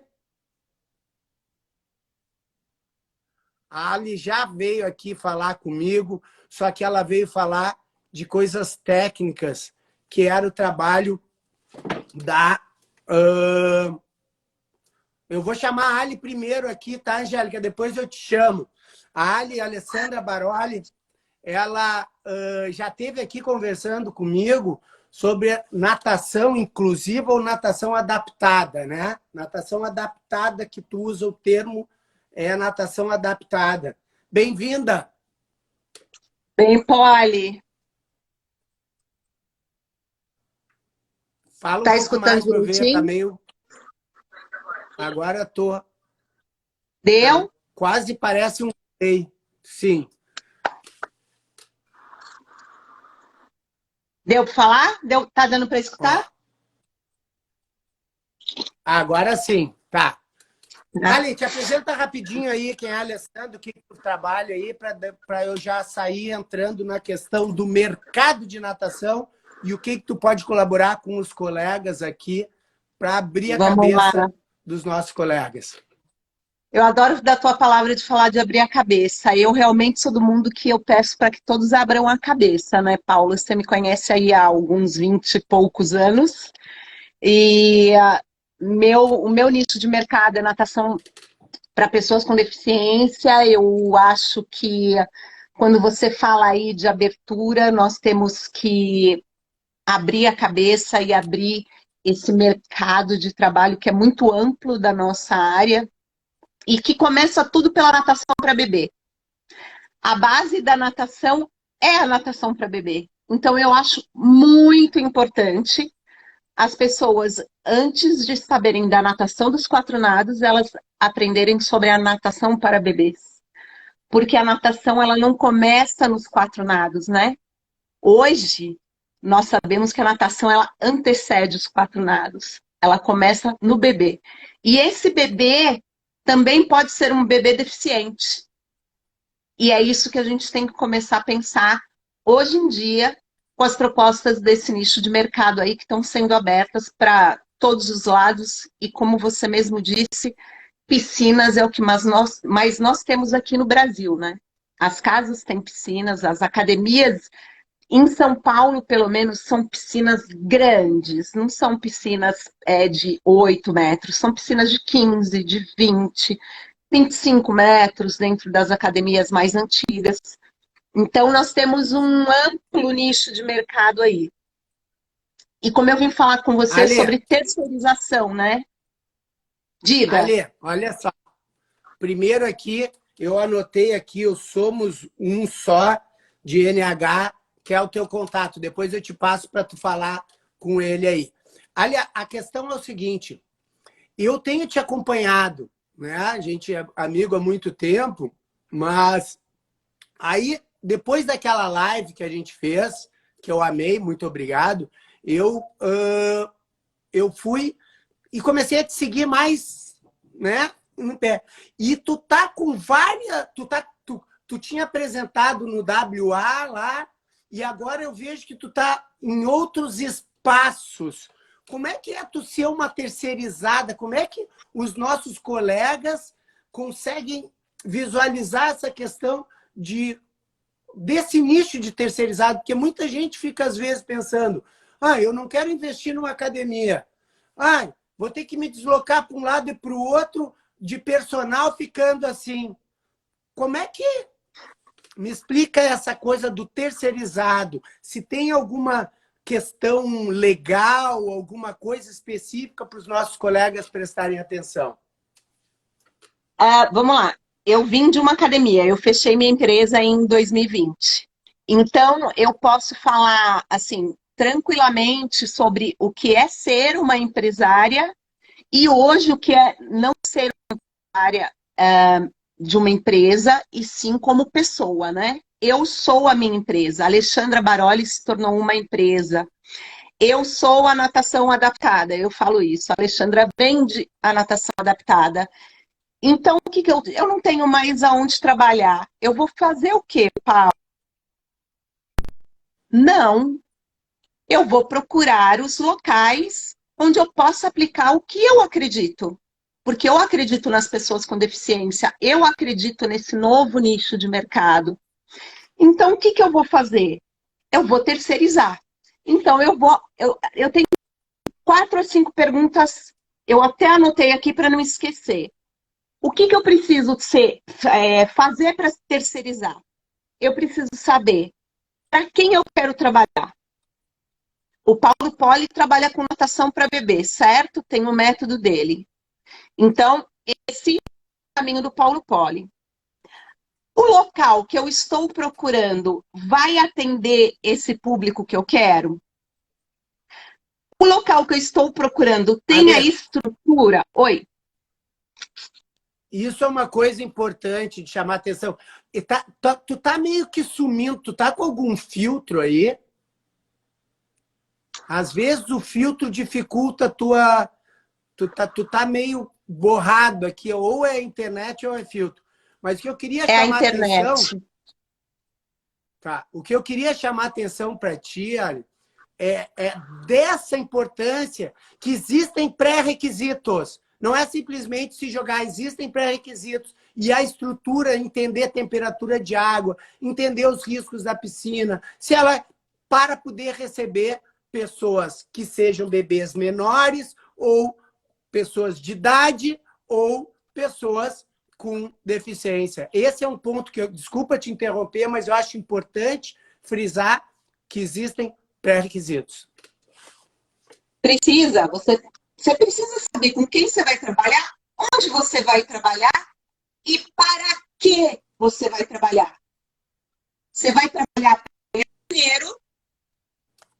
A Ali já veio aqui falar comigo, só que ela veio falar de coisas técnicas, que era o trabalho da... Eu vou chamar a Ali primeiro aqui, tá, Angélica? Depois eu te chamo. A Ali, a Alessandra Baroli, ela já esteve aqui conversando comigo sobre natação inclusiva ou natação adaptada, né? Natação adaptada, que tu usa o termo... É a natação adaptada. Bem-vinda! Bem, Poli. Fala um Tá pouco escutando mais para eu ver, tá direitinho? meio... Agora tô... Deu? Tá, quase parece um... Sim. Deu para falar? Deu, tá dando para escutar? Ó. Agora sim, tá. Ah. Ali, te apresenta rapidinho aí quem é a Alessandra, o que tu trabalha aí, para eu já sair entrando na questão do mercado de natação e o que tu pode colaborar com os colegas aqui para abrir a cabeça dos nossos colegas. Eu adoro da tua palavra de falar de abrir a cabeça. Eu realmente sou do mundo que eu peço para que todos abram a cabeça, né, Paula? Você me conhece aí há alguns 20 e poucos anos. E o meu nicho de mercado é natação para pessoas com deficiência. Eu acho que quando você fala aí de abertura, nós temos que abrir a cabeça e abrir esse mercado de trabalho que é muito amplo da nossa área e que começa tudo pela natação para bebê. A base da natação é a natação para bebê. Então, eu acho muito importante as pessoas, antes de saberem da natação dos 4 nados, elas aprenderem sobre a natação para bebês. Porque a natação, ela não começa nos 4 nados, né? Hoje, nós sabemos que a natação, ela antecede os 4 nados. Ela começa no bebê. E esse bebê também pode ser um bebê deficiente. E é isso que a gente tem que começar a pensar hoje em dia, com as propostas desse nicho de mercado aí que estão sendo abertas para todos os lados. E como você mesmo disse, piscinas é o que mais nós temos aqui no Brasil, né? As casas têm piscinas, as academias em São Paulo, pelo menos, são piscinas grandes, não são piscinas de 8 metros, são piscinas de 15, de 20, 25 metros dentro das academias mais antigas. Então, nós temos um amplo nicho de mercado aí. E como eu vim falar com você sobre terceirização, né? Diga. Ale, olha só. Primeiro aqui, eu anotei aqui o Somos Um Só de NH, que é o teu contato. Depois eu te passo para tu falar com ele aí. Ali, a questão é o seguinte. eu tenho te acompanhado, né? A gente é amigo há muito tempo, mas aí, depois daquela live que a gente fez, que eu amei, muito obrigado, eu fui e comecei a te seguir mais, né? No pé. E tu tá com várias... Tu tinha apresentado no WA lá, e agora eu vejo que tu tá em outros espaços. Como é que é tu ser uma terceirizada? Como é que os nossos colegas conseguem visualizar essa questão desse nicho de terceirizado? Porque muita gente fica, às vezes, pensando, eu não quero investir numa academia. Vou ter que me deslocar para um lado e para o outro de personal ficando assim. Como é que... Me explica essa coisa do terceirizado. Se tem alguma questão legal, alguma coisa específica para os nossos colegas prestarem atenção. Vamos lá. Eu vim de uma academia, eu fechei minha empresa em 2020. Então, eu posso falar, assim, tranquilamente sobre o que é ser uma empresária e hoje o que é não ser uma empresária de uma empresa, e sim como pessoa, né? Eu sou a minha empresa. A Alexandra Baroli se tornou uma empresa. Eu sou a natação adaptada, eu falo isso. A Alexandra vende a natação adaptada. Então, o que eu não tenho mais aonde trabalhar. Eu vou fazer o quê, Paulo? Não. Eu vou procurar os locais onde eu possa aplicar o que eu acredito. Porque eu acredito nas pessoas com deficiência, eu acredito nesse novo nicho de mercado. Então, o que eu vou fazer? Eu vou terceirizar. Então, eu tenho 4 ou 5 perguntas, eu até anotei aqui para não esquecer. O que eu preciso fazer para terceirizar? Eu preciso saber para quem eu quero trabalhar. O Paulo Poli trabalha com natação para bebê, certo? Tem o método dele. Então, esse é o caminho do Paulo Poli. O local que eu estou procurando vai atender esse público que eu quero? O local que eu estou procurando tem a estrutura? Oi? Isso é uma coisa importante de chamar atenção. E tu tá meio que sumindo, tu tá com algum filtro aí? Às vezes o filtro dificulta a tua... Tu tá meio borrado aqui, ou é internet ou é filtro. Mas o que eu queria chamar atenção... Tá. O que eu queria chamar atenção para ti, Ali, é dessa importância que existem pré-requisitos. Não é simplesmente se jogar, existem pré-requisitos. E a estrutura, entender a temperatura de água, entender os riscos da piscina, para poder receber pessoas que sejam bebês menores, ou pessoas de idade, ou pessoas com deficiência. Esse é um ponto que desculpa te interromper, mas eu acho importante frisar que existem pré-requisitos. Precisa, você precisa saber com quem você vai trabalhar, onde você vai trabalhar e para que você vai trabalhar. Você vai trabalhar para ganhar dinheiro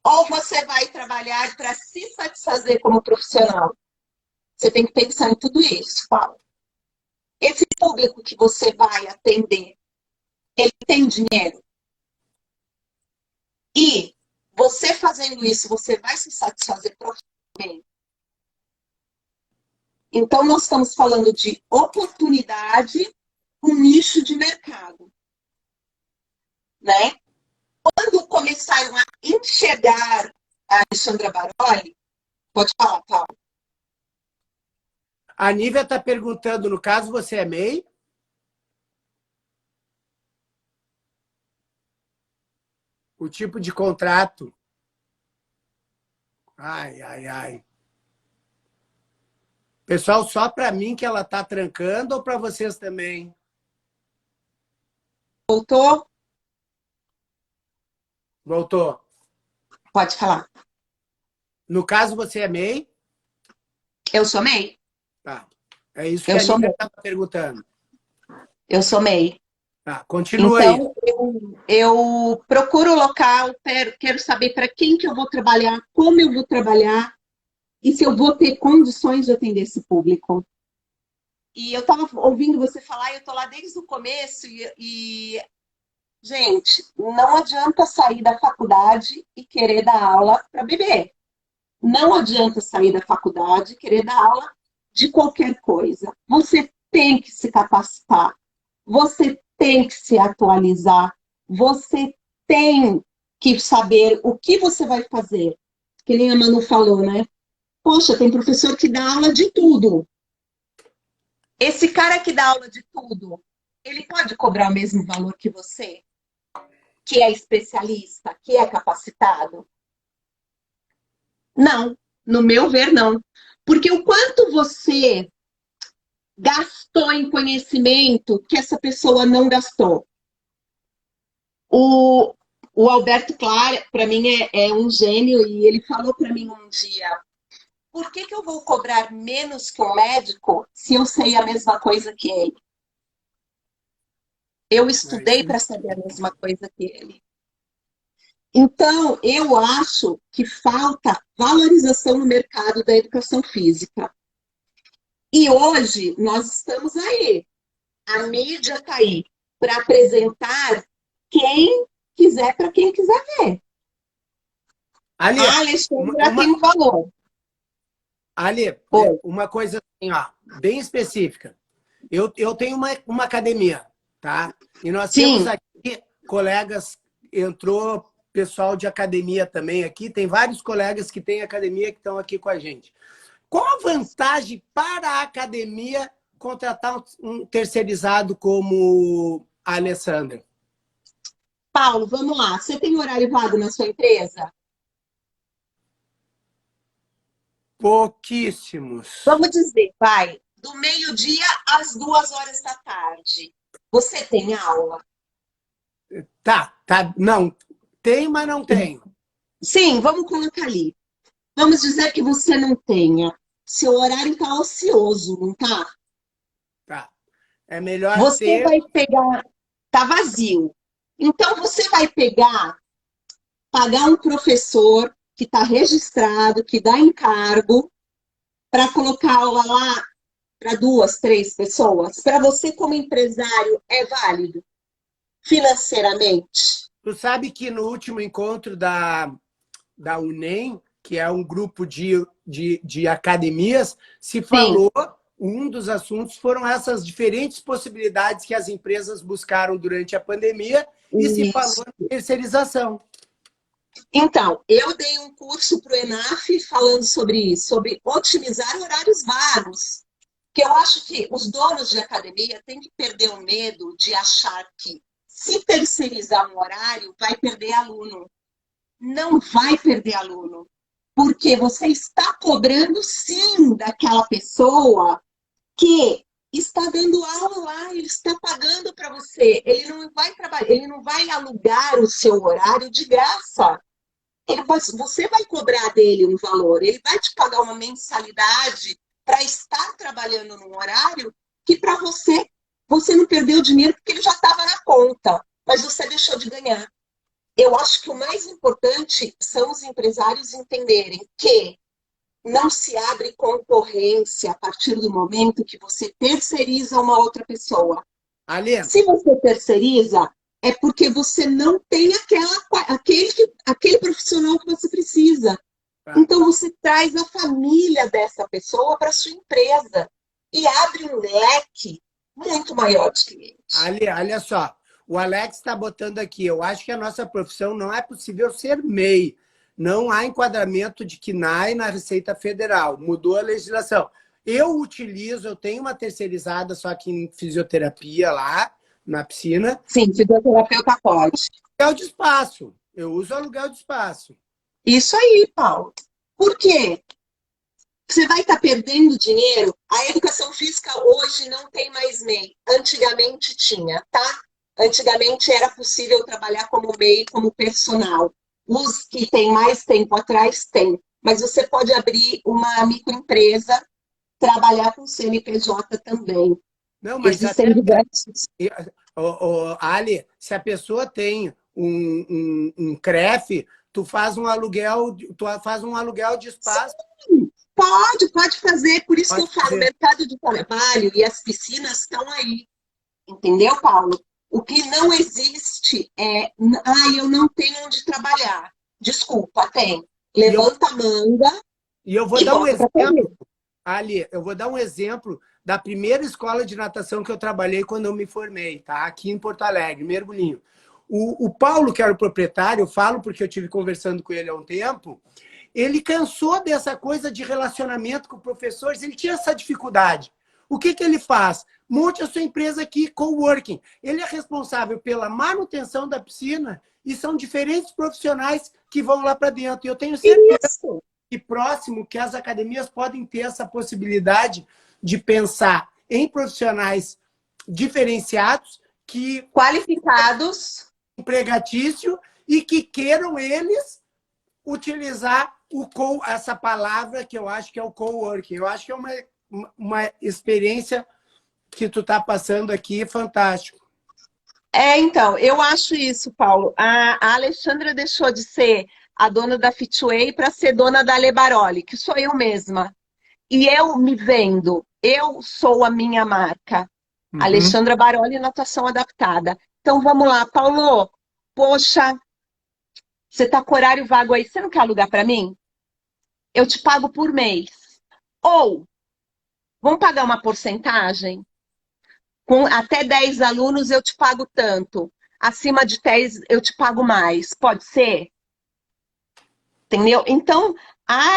ou você vai trabalhar para se satisfazer como profissional? Você tem que pensar em tudo isso, Paulo. Esse público que você vai atender, ele tem dinheiro? E você fazendo isso, você vai se satisfazer profissionalmente? Então, nós estamos falando de oportunidade com nicho de mercado. Né? Quando começaram a enxergar a Alexandra Baroli, pode falar, Paulo. A Nívia está perguntando, no caso, você é MEI? O tipo de contrato. Ai. Pessoal, só para mim que ela está trancando ou para vocês também? Voltou? Voltou. Pode falar. No caso, você é MEI? Eu sou MEI. Tá. É isso que a Nívia estava perguntando. Eu sou MEI. Tá, continua aí. Então, eu procuro o local, quero saber para quem que eu vou trabalhar, como eu vou trabalhar, e se eu vou ter condições de atender esse público. E eu estava ouvindo você falar, e eu estou lá desde o começo, gente, não adianta sair da faculdade e querer dar aula para bebê. Não adianta sair da faculdade e querer dar aula de qualquer coisa. Você tem que se capacitar, você tem que se atualizar, você tem que saber o que você vai fazer. Que nem a Manu falou, né? Poxa, tem professor que dá aula de tudo. Esse cara que dá aula de tudo, ele pode cobrar o mesmo valor que você? Que é especialista, que é capacitado? Não, no meu ver, não. Porque o quanto você gastou em conhecimento que essa pessoa não gastou. O Alberto Clara, para mim, é um gênio, e ele falou para mim um dia: por que eu vou cobrar menos que um médico se eu sei a mesma coisa que ele? Eu estudei para saber a mesma coisa que ele. Então, eu acho que falta valorização no mercado da educação física. E hoje nós estamos aí. A mídia está aí para apresentar quem quiser para quem quiser ver. Ali, A Alexandra tem um valor. Ali, uma coisa assim, ó, bem específica. Eu tenho uma academia, tá? E nós temos aqui colegas, entrou pessoal de academia também aqui, tem vários colegas que têm academia que estão aqui com a gente. Qual a vantagem para a academia contratar um terceirizado como a Alessandra? Paulo, vamos lá. Você tem horário vago na sua empresa? Pouquíssimos. Vamos dizer, vai, do meio-dia às 2 horas da tarde. Você tem aula? Tá. Não, tem, mas não tenho. Sim, vamos colocar ali. Vamos dizer que você não tenha. Seu horário está ocioso, não tá? Tá. É melhor você ter... vai pegar, tá vazio. Então você vai pagar um professor que está registrado, que dá encargo, para colocar aula lá para 2, 3 pessoas. Para você, como empresário, é válido financeiramente? Tu sabe que no último encontro da UNEM, que é um grupo de academias, se falou, um dos assuntos foram essas diferentes possibilidades que as empresas buscaram durante a pandemia e se falou em terceirização. Então, eu dei um curso para o ENAF falando sobre isso, sobre otimizar horários vagos. Que eu acho que os donos de academia têm que perder o medo de achar que, se terceirizar um horário, vai perder aluno. Não vai perder aluno. Porque você está cobrando, sim, daquela pessoa que está dando aula lá, ele está pagando para você. Ele não vai trabalhar, ele não vai alugar o seu horário de graça. Você vai cobrar dele um valor, ele vai te pagar uma mensalidade para estar trabalhando num horário que para você não perdeu dinheiro porque ele já estava na conta, mas você deixou de ganhar. Eu acho que o mais importante são os empresários entenderem que não se abre concorrência a partir do momento que você terceiriza uma outra pessoa. Se você terceiriza, é porque você não tem aquele profissional que você precisa. Então, você traz a família dessa pessoa para a sua empresa e abre um leque muito maior de clientes. Olha só, o Alex está botando aqui, eu acho que a nossa profissão não é possível ser MEI. Não há enquadramento de KNAI na Receita Federal. Mudou a legislação. Eu tenho uma terceirizada, só que em fisioterapia lá, na piscina. Sim, fisioterapeuta pode. Aluguel de espaço. Eu uso aluguel de espaço. Isso aí, Paulo. Por quê? Você vai estar perdendo dinheiro. A educação física hoje não tem mais MEI. Antigamente tinha, tá? Antigamente era possível trabalhar como MEI, como personal. Os que têm mais tempo atrás, tem. Mas você pode abrir uma microempresa, trabalhar com CNPJ também. Não, mas existem diversos. Ali, se a pessoa tem um CREF, tu faz um aluguel de espaço. Sim. Pode fazer, por isso que eu Pode falo, o fazer. mercado de trabalho e as piscinas estão aí, entendeu, Paulo? O que não existe é, eu não tenho onde trabalhar. Desculpa, tem. E eu, Levanta a manga e eu vou e dar um bota para correr. exemplo, Ali, eu vou dar um exemplo da primeira escola de natação que eu trabalhei quando eu me formei, tá? Aqui em Porto Alegre, Mergulhinho. O Paulo, que era o proprietário, eu falo porque eu tive conversando com ele há um tempo, ele cansou dessa coisa de relacionamento com professores, ele tinha essa dificuldade. O que, que ele faz? Monte a sua empresa aqui, coworking. Ele é responsável pela manutenção da piscina e são diferentes profissionais que vão lá para dentro. E eu tenho certeza Isso. que próximo que as academias podem ter essa possibilidade de pensar em profissionais diferenciados que Qualificados. empregatício e que queiram eles utilizar essa palavra que eu acho que é o coworking. Eu acho que é uma experiência que tu está passando aqui fantástico. Então, eu acho isso, Paulo. A Alexandra deixou de ser a dona da Fitway para ser dona da Lebaroli, que sou eu mesma. E eu me vendo, eu sou a minha marca. Uhum. Alexandra Baroli, natação adaptada. Então vamos lá, Paulo. Poxa, você tá com horário vago aí, você não quer alugar para mim? Eu te pago por mês. Ou, vamos pagar uma porcentagem? Com até 10 alunos eu te pago tanto. Acima de 10 eu te pago mais. Pode ser? Entendeu? Então, a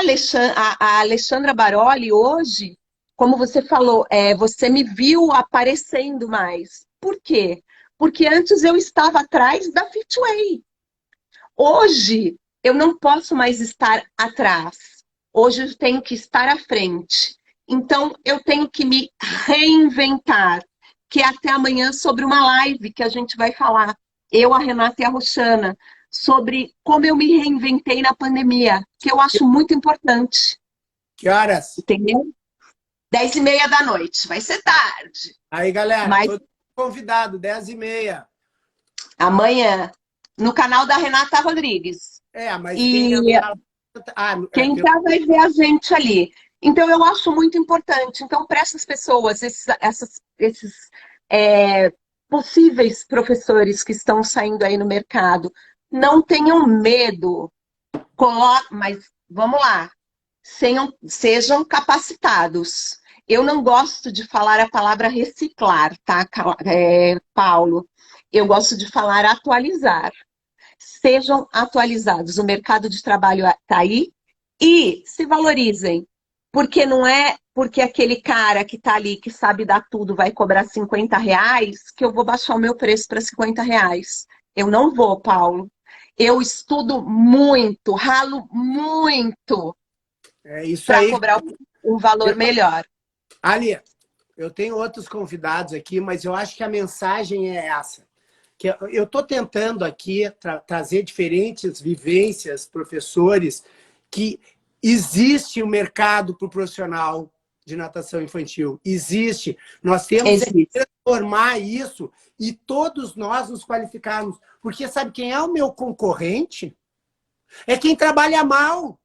Alexandra Baroli hoje, como você falou, você me viu aparecendo mais. Por quê? Porque antes eu estava atrás da Fitway. Hoje eu não posso mais estar atrás. Hoje eu tenho que estar à frente. Então eu tenho que me reinventar, que é até amanhã sobre uma live que a gente vai falar, eu, a Renata e a Roxana, sobre como eu me reinventei na pandemia, que eu acho muito importante, Que horas? entendeu? 10h30 da noite, vai ser tarde, Aí, galera, mas todo convidado, 10h30. amanhã, no canal da Renata Rodrigues. Mas quem E entrar... quem entrar vai ver a gente ali. Então, eu acho muito importante. Então, para essas pessoas, esses possíveis professores que estão saindo aí no mercado, não tenham medo. Mas vamos lá, sejam capacitados. Eu não gosto de falar a palavra reciclar, tá, Paulo? Eu gosto de falar atualizar. Sejam atualizados. O mercado de trabalho está aí e se valorizem. Porque não é porque aquele cara que está ali, que sabe dar tudo, vai cobrar R$ 50, que eu vou baixar o meu preço para R$ 50. Eu não vou, Paulo. Eu estudo muito, ralo muito É isso para aí. cobrar um valor melhor. Ali, eu tenho outros convidados aqui, mas eu acho que a mensagem é essa. Que eu estou tentando aqui trazer diferentes vivências, professores, que existe um mercado para o profissional de natação infantil. Existe. Nós temos que transformar isso e todos nós nos qualificarmos. Porque sabe quem é o meu concorrente? É quem trabalha mal.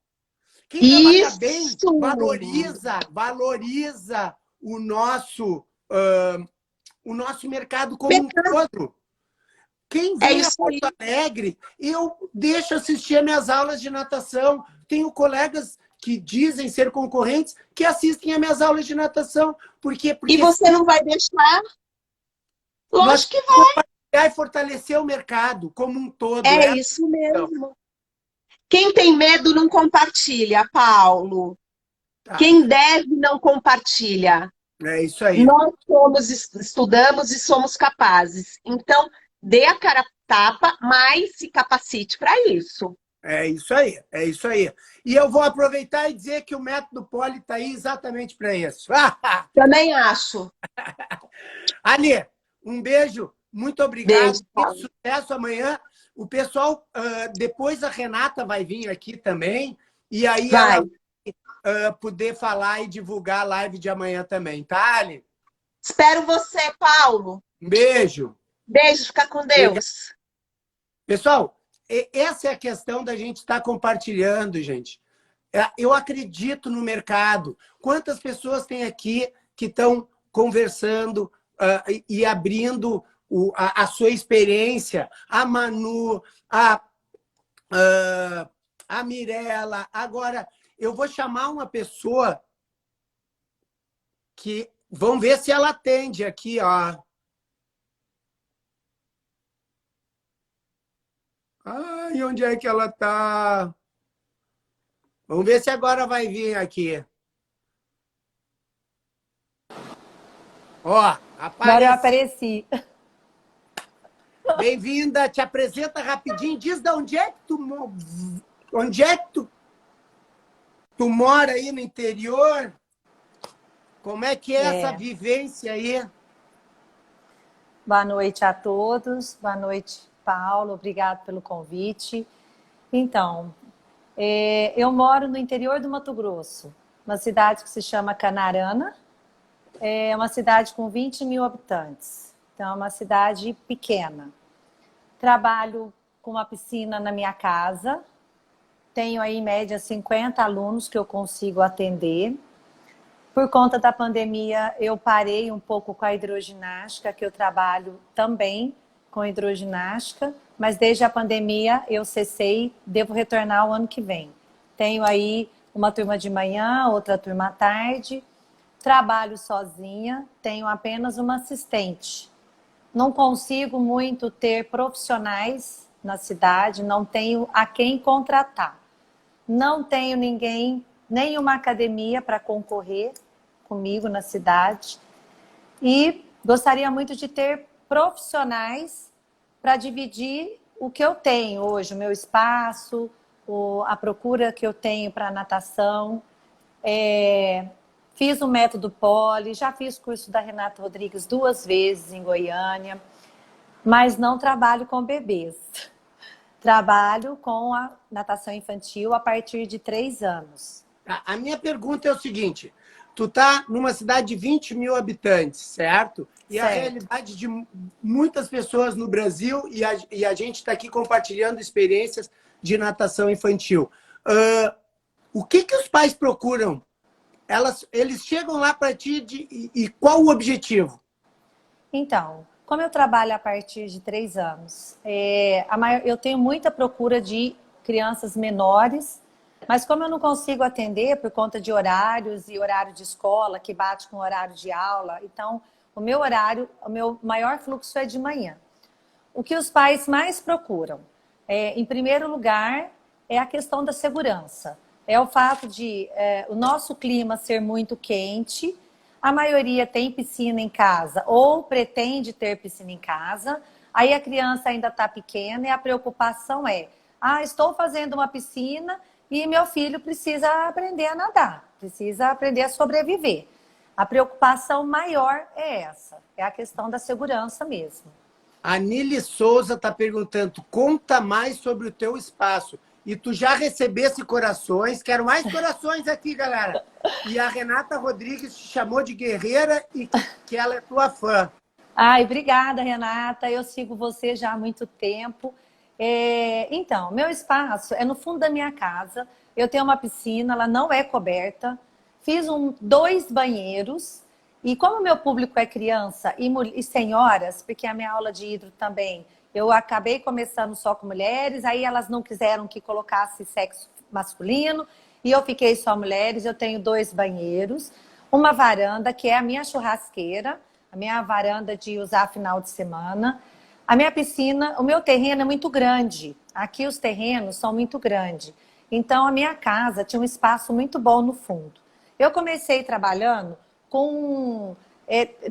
Quem trabalha bem valoriza o nosso mercado como um todo. Quem vem a Porto Alegre, eu deixo assistir as minhas aulas de natação. Tenho colegas que dizem ser concorrentes que assistem as minhas aulas de natação. Por quê? Porque e você não vai deixar? Lógico que vai. E fortalecer o mercado como um todo. É isso mesmo. Quem tem medo não compartilha, Paulo. Tá. Quem deve não compartilha. É isso aí. Nós estudamos e somos capazes. Então, dê a cara a tapa, mas se capacite para isso. É isso aí, é isso aí. E eu vou aproveitar e dizer que o método Poli está aí exatamente para isso. Também acho. Ali, um beijo, muito obrigado. Muito sucesso amanhã. O pessoal, depois a Renata vai vir aqui também, e aí ela vai poder falar e divulgar a live de amanhã também, tá, Ali? Espero você, Paulo. Um beijo. Beijo, fica com Deus. Pessoal, essa é a questão da gente estar compartilhando, gente. Eu acredito no mercado. Quantas pessoas tem aqui que estão conversando e abrindo a sua experiência? A Manu, a Mirella. Agora, eu vou chamar uma pessoa que... Vamos ver se ela atende aqui, ó. Ai, onde é que ela está? Vamos ver se agora vai vir aqui. Ó, Agora eu aparece. apareci. Bem-vinda, te apresenta rapidinho. Diz de onde é que onde é que tu mora aí no interior? Como é que é essa vivência aí? Boa noite a todos. Boa noite, Paulo. Obrigado pelo convite. Então, eu moro no interior do Mato Grosso, uma cidade que se chama Canarana. É uma cidade com 20 mil habitantes. Então, é uma cidade pequena. Trabalho com uma piscina na minha casa. Tenho aí, em média, 50 alunos que eu consigo atender. Por conta da pandemia, eu parei um pouco com a hidroginástica, que eu trabalho também com hidroginástica, mas desde a pandemia eu cessei, devo retornar o ano que vem. Tenho aí uma turma de manhã, outra turma à tarde, trabalho sozinha, tenho apenas uma assistente. Não consigo muito ter profissionais na cidade, não tenho a quem contratar. Não tenho ninguém, nenhuma academia para concorrer comigo na cidade. E gostaria muito de ter profissionais para dividir o que eu tenho hoje, o meu espaço, a procura que eu tenho para natação. Fiz o método Poli, já fiz curso da Renata Rodrigues 2 vezes em Goiânia, mas não trabalho com bebês. Trabalho com a natação infantil a partir de 3 anos. A minha pergunta é o seguinte: tu tá numa cidade de 20 mil habitantes, certo? E certo. A realidade de muitas pessoas no Brasil, e a gente está aqui compartilhando experiências de natação infantil. O que os pais procuram? Eles chegam lá para ti e qual o objetivo? Então, como eu trabalho a partir de 3 anos, eu tenho muita procura de crianças menores, mas como eu não consigo atender por conta de horários e horário de escola, que bate com o horário de aula, então o meu maior fluxo é de manhã. O que os pais mais procuram, em primeiro lugar, é a questão da segurança. É o fato de o nosso clima ser muito quente. A maioria tem piscina em casa ou pretende ter piscina em casa. Aí a criança ainda está pequena e a preocupação é: estou fazendo uma piscina e meu filho precisa aprender a nadar, precisa aprender a sobreviver. A preocupação maior é essa, é a questão da segurança mesmo. A Nili Souza está perguntando: conta mais sobre o teu espaço. E tu já recebesse corações, quero mais corações aqui, galera. E a Renata Rodrigues te chamou de guerreira e que ela é tua fã. Obrigada, Renata. Eu sigo você já há muito tempo. Então, meu espaço é no fundo da minha casa. Eu tenho uma piscina, ela não é coberta. Fiz 2 banheiros. E como meu público é criança e senhoras, porque a minha aula de hidro também... Eu acabei começando só com mulheres, aí elas não quiseram que colocasse sexo masculino, e eu fiquei só mulheres. Eu tenho 2 banheiros, uma varanda, que é a minha churrasqueira, a minha varanda de usar final de semana. A minha piscina, o meu terreno é muito grande, aqui os terrenos são muito grandes. Então a minha casa tinha um espaço muito bom no fundo. Eu comecei trabalhando com...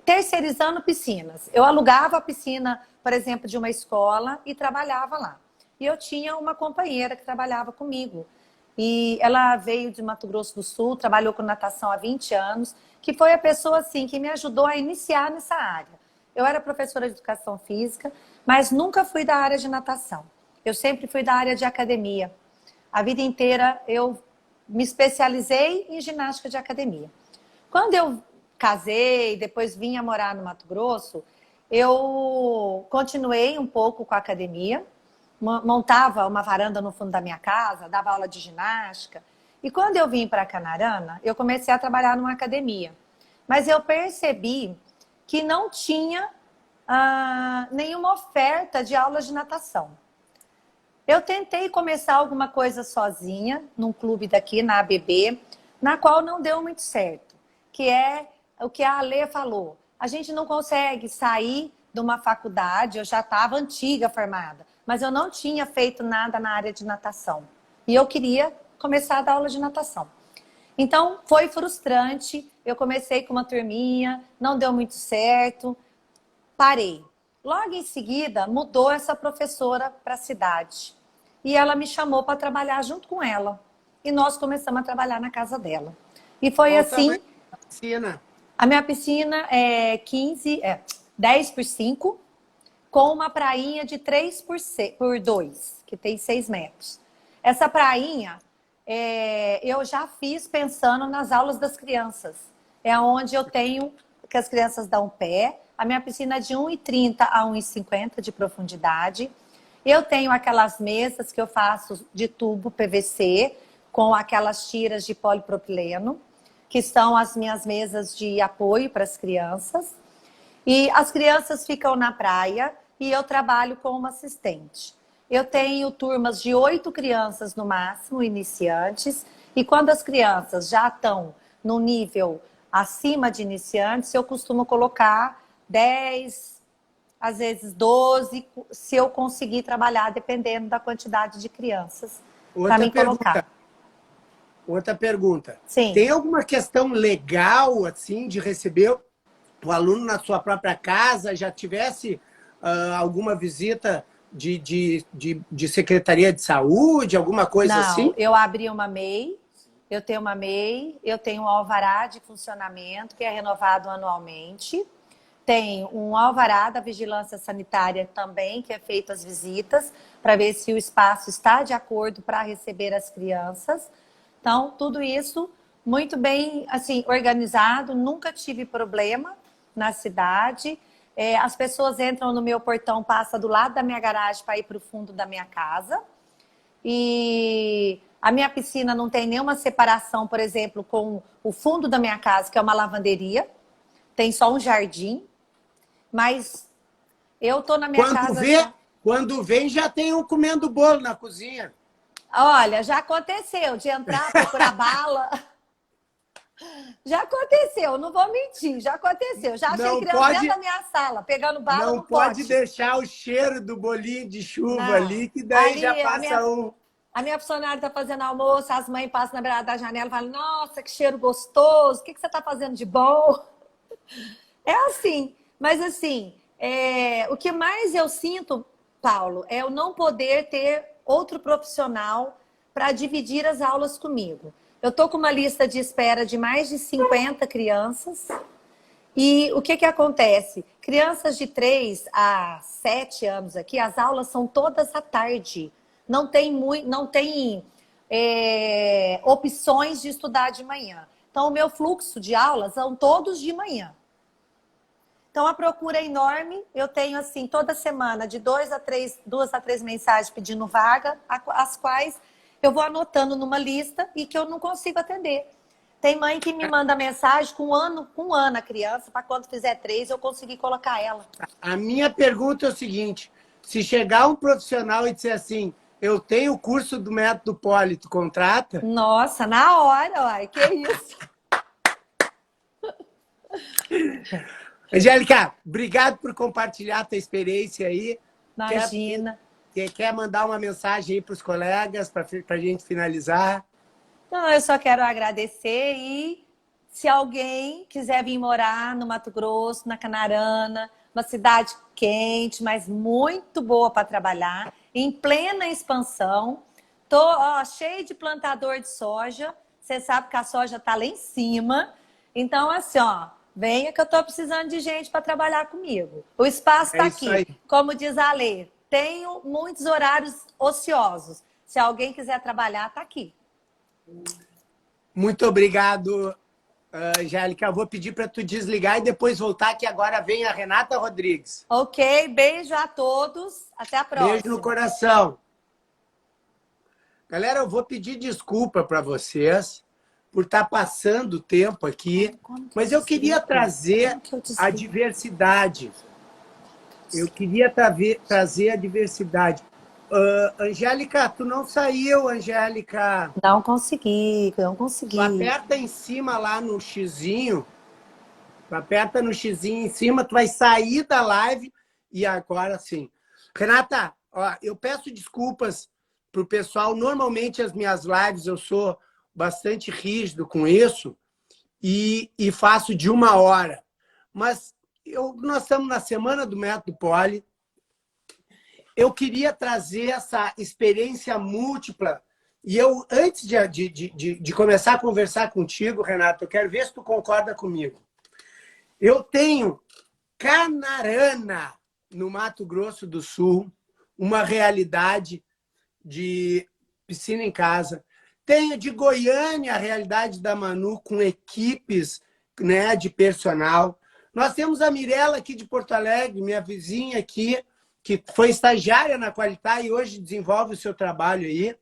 terceirizando piscinas. Eu alugava a piscina, por exemplo, de uma escola e trabalhava lá. E eu tinha uma companheira que trabalhava comigo. E ela veio de Mato Grosso do Sul, trabalhou com natação há 20 anos, que foi a pessoa assim, que me ajudou a iniciar nessa área. Eu era professora de educação física, mas nunca fui da área de natação. Eu sempre fui da área de academia. A vida inteira eu me especializei em ginástica de academia. Quando eu casei, depois vinha morar no Mato Grosso, eu continuei um pouco com a academia, montava uma varanda no fundo da minha casa, dava aula de ginástica. E quando eu vim para Canarana, eu comecei a trabalhar numa academia. Mas eu percebi que não tinha nenhuma oferta de aulas de natação. Eu tentei começar alguma coisa sozinha, num clube daqui, na ABB, na qual não deu muito certo. Que é o que a Ale falou. A gente não consegue sair de uma faculdade, eu já estava antiga formada, mas eu não tinha feito nada na área de natação. E eu queria começar a dar aula de natação. Então, foi frustrante. Eu comecei com uma turminha, não deu muito certo, parei. Logo em seguida, mudou essa professora para a cidade. E ela me chamou para trabalhar junto com ela. E nós começamos a trabalhar na casa dela. E foi Qual o assim... tamanho da piscina? A minha piscina é 10 por 5, com uma prainha de 3 por 2, que tem 6 metros. Essa prainha, eu já fiz pensando nas aulas das crianças. É onde eu tenho que as crianças dão pé. A minha piscina é de 1,30 a 1,50 de profundidade. Eu tenho aquelas mesas que eu faço de tubo PVC, com aquelas tiras de polipropileno, que são as minhas mesas de apoio para as crianças. E as crianças ficam na praia e eu trabalho com uma assistente. Eu tenho turmas de 8 crianças no máximo, iniciantes. E quando as crianças já estão no nível acima de iniciantes, eu costumo colocar 10, às vezes 12, se eu conseguir trabalhar, dependendo da quantidade de crianças para me colocar. Outra pergunta. Sim. Tem alguma questão legal, assim, de receber o aluno na sua própria casa? Já tivesse alguma visita de Secretaria de Saúde, alguma coisa assim? Não, eu abri uma MEI, eu tenho uma MEI, eu tenho um alvará de funcionamento, que é renovado anualmente. Tem um alvará da vigilância sanitária também, que é feito as visitas, para ver se o espaço está de acordo para receber as crianças. Então, tudo isso muito bem assim, organizado, nunca tive problema na cidade. As pessoas entram no meu portão, passam do lado da minha garagem para ir para o fundo da minha casa. E a minha piscina não tem nenhuma separação, por exemplo, com o fundo da minha casa, que é uma lavanderia. Tem só um jardim. Mas eu tô na minha casa... Quando vem, já tem um comendo bolo na cozinha. Olha, já aconteceu de entrar, procurar bala. Já aconteceu, não vou mentir, já aconteceu. Já achei criança dentro da minha sala, pegando bala no pote. Não pode deixar o cheiro do bolinho de chuva ali, que daí ali, já passa A minha funcionária está fazendo almoço, as mães passam na beirada da janela e falam, nossa, que cheiro gostoso, o que você está fazendo de bom? É assim, mas assim, o que mais eu sinto, Paulo, é eu não poder ter outro profissional para dividir as aulas comigo. Eu estou com uma lista de espera de mais de 50 crianças. E o que acontece? Crianças de 3 a 7 anos aqui, as aulas são todas à tarde. Não tem opções de estudar de manhã. Então, o meu fluxo de aulas são todos de manhã. Então, a procura é enorme. Eu tenho, assim, toda semana de 2 a 3 mensagens pedindo vaga, as quais eu vou anotando numa lista e que eu não consigo atender. Tem mãe que me manda mensagem com um ano a criança, para quando fizer 3 eu conseguir colocar ela. A minha pergunta é o seguinte, se chegar um profissional e disser assim, eu tenho o curso do método Poli, tu contrata? Nossa, na hora, uai, que isso. Angélica, obrigado por compartilhar a tua experiência aí. Imagina. Quer mandar uma mensagem aí para os colegas, para a gente finalizar? Não, eu só quero agradecer e se alguém quiser vir morar no Mato Grosso, na Canarana, uma cidade quente, mas muito boa para trabalhar, em plena expansão, tô cheio de plantador de soja, você sabe que a soja está lá em cima, então assim, venha que eu estou precisando de gente para trabalhar comigo. O espaço está aqui, aí. Como diz a Lê, tenho muitos horários ociosos, se alguém quiser trabalhar, está aqui. Muito obrigado, Angélica. Eu vou pedir para tu desligar e depois voltar, que agora vem a Renata Rodrigues. Ok, beijo a todos. Até a próxima. Beijo no coração. Galera, eu vou pedir desculpa para vocês por estar passando o tempo aqui, mas eu queria trazer a diversidade. Eu queria trazer a diversidade. Angélica, tu não saiu, Angélica. Não consegui, não consegui. Tu aperta em cima lá no xizinho. Tu aperta no xizinho em cima, tu vai sair da live e agora sim. Renata, ó, eu peço desculpas pro pessoal. Normalmente as minhas lives eu sou bastante rígido com isso e faço de 1 hora. Mas nós estamos na semana do Método Poli. Eu queria trazer essa experiência múltipla. E eu, antes de começar a conversar contigo, Renata, eu quero ver se tu concorda comigo. Eu tenho Canarana, no Mato Grosso do Sul, uma realidade de piscina em casa. Tenho de Goiânia a realidade da Manu com equipes, né, de personal. Nós temos a Mirella aqui de Porto Alegre, minha vizinha aqui, que foi estagiária na Qualitar e hoje desenvolve o seu trabalho aí.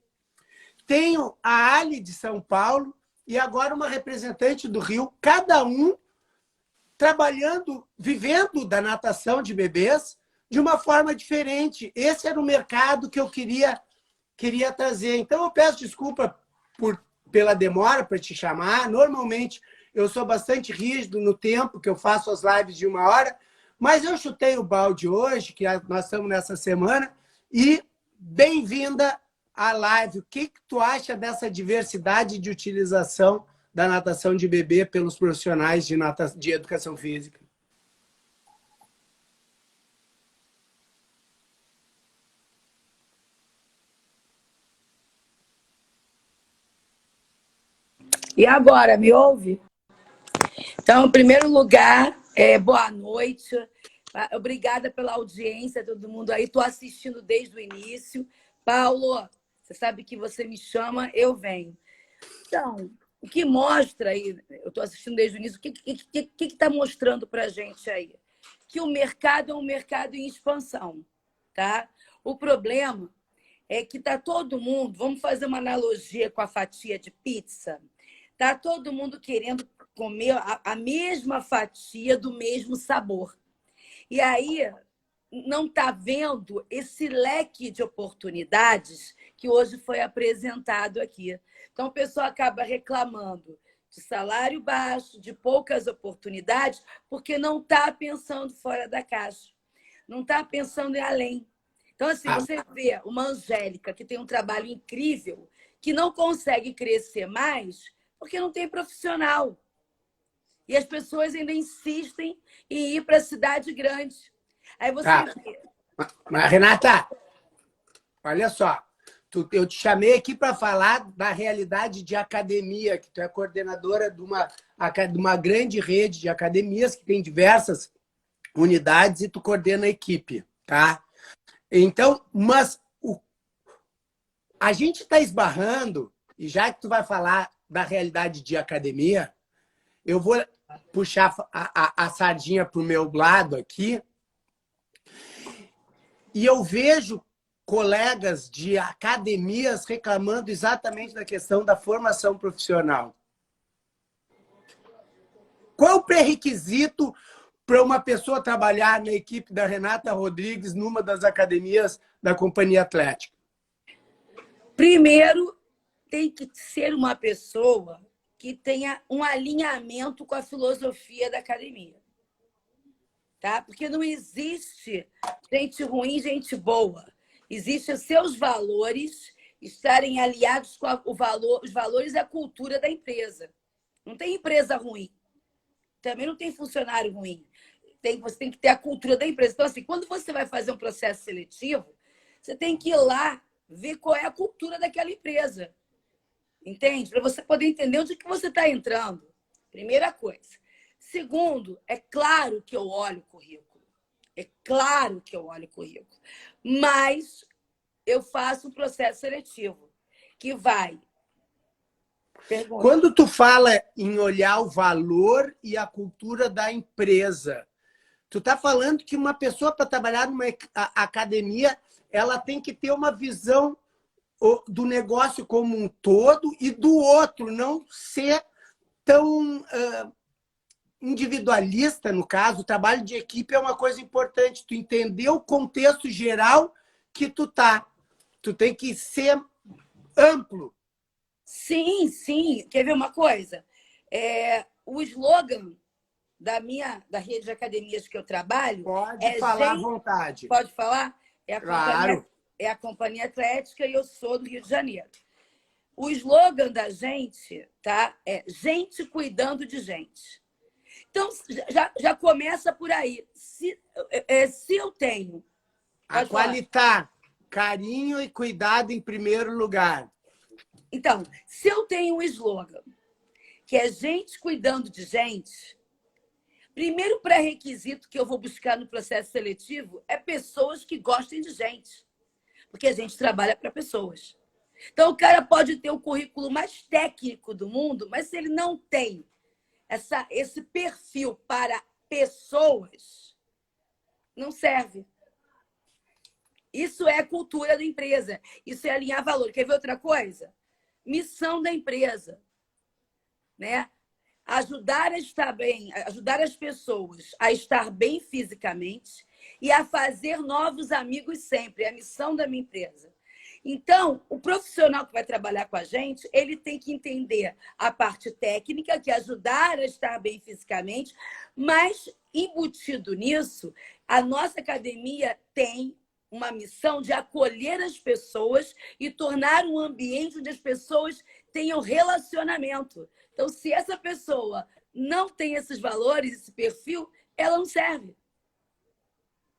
Tenho a Ali de São Paulo e agora uma representante do Rio, cada um trabalhando, vivendo da natação de bebês de uma forma diferente. Esse era o mercado que eu queria trazer. Então, eu peço desculpa pela demora para te chamar. Normalmente, eu sou bastante rígido no tempo que eu faço as lives de 1 hora, mas eu chutei o balde hoje, que nós estamos nessa semana, e bem-vinda à live. O que tu acha dessa diversidade de utilização da natação de bebê pelos profissionais de educação física? E agora, me ouve? Então, em primeiro lugar, boa noite. Obrigada pela audiência, todo mundo aí. Estou assistindo desde o início. Paulo, você sabe que você me chama, eu venho. Então, o que mostra aí, eu estou assistindo desde o início, o que está mostrando para a gente aí? Que o mercado é um mercado em expansão, tá? O problema é que está todo mundo, vamos fazer uma analogia com a fatia de pizza, está todo mundo querendo comer a mesma fatia do mesmo sabor. E aí não está vendo esse leque de oportunidades que hoje foi apresentado aqui. Então, o pessoal acaba reclamando de salário baixo, de poucas oportunidades, porque não está pensando fora da caixa, não está pensando em além. Então, assim, você vê uma Angélica que tem um trabalho incrível, que não consegue crescer mais porque não tem profissional. E as pessoas ainda insistem em ir para a cidade grande. Aí você vê. Mas, Renata, olha só. Eu te chamei aqui para falar da realidade de academia, que tu é coordenadora de uma grande rede de academias que tem diversas unidades e tu coordena a equipe, tá? Então, mas a gente está esbarrando, e já que tu vai falar da realidade de academia, eu vou puxar a sardinha para o meu lado aqui, e eu vejo colegas de academias reclamando exatamente da questão da formação profissional. Qual é o pré-requisito para uma pessoa trabalhar na equipe da Renata Rodrigues numa das academias da Companhia Atlética? Primeiro, tem que ser uma pessoa que tenha um alinhamento com a filosofia da academia. Tá? Porque não existe gente ruim, gente boa. Existem seus valores estarem aliados com os valores e a cultura da empresa. Não tem empresa ruim. Também não tem funcionário ruim. Você tem que ter a cultura da empresa. Então, assim, quando você vai fazer um processo seletivo, você tem que ir lá ver qual é a cultura daquela empresa. Entende? Para você poder entender onde que você está entrando. Primeira coisa. Segundo, é claro que eu olho o currículo. É claro que eu olho o currículo. Mas eu faço um processo seletivo que vai... Pergunta. Quando tu fala em olhar o valor e a cultura da empresa, tu está falando que uma pessoa para trabalhar numa academia, ela tem que ter uma visão do negócio como um todo e do outro não ser tão individualista, no caso. O trabalho de equipe é uma coisa importante, tu entender o contexto geral que tu tá. Tu tem que ser amplo. Sim, sim. Quer ver uma coisa? O slogan da rede de academias que eu trabalho... Pode falar à vontade. Pode falar? Claro. É a Companhia Atlética e eu sou do Rio de Janeiro. O slogan da gente, tá? É gente cuidando de gente. Então, já começa por aí. Se eu tenho... A qualitar, carinho e cuidado em primeiro lugar. Então, se eu tenho um slogan que é gente cuidando de gente, primeiro pré-requisito que eu vou buscar no processo seletivo é pessoas que gostem de gente. Porque a gente trabalha para pessoas. Então, o cara pode ter o currículo mais técnico do mundo, mas se ele não tem esse perfil para pessoas, não serve. Isso é cultura da empresa. Isso é alinhar valor. Quer ver outra coisa? Missão da empresa, né? Ajudar a estar bem, ajudar as pessoas a estar bem fisicamente e a fazer novos amigos sempre. É a missão da minha empresa. Então, o profissional que vai trabalhar com a gente, ele tem que entender a parte técnica, que é ajudar a estar bem fisicamente, mas, embutido nisso, a nossa academia tem uma missão de acolher as pessoas e tornar um ambiente onde as pessoas tenham relacionamento. Então, se essa pessoa não tem esses valores, esse perfil, ela não serve.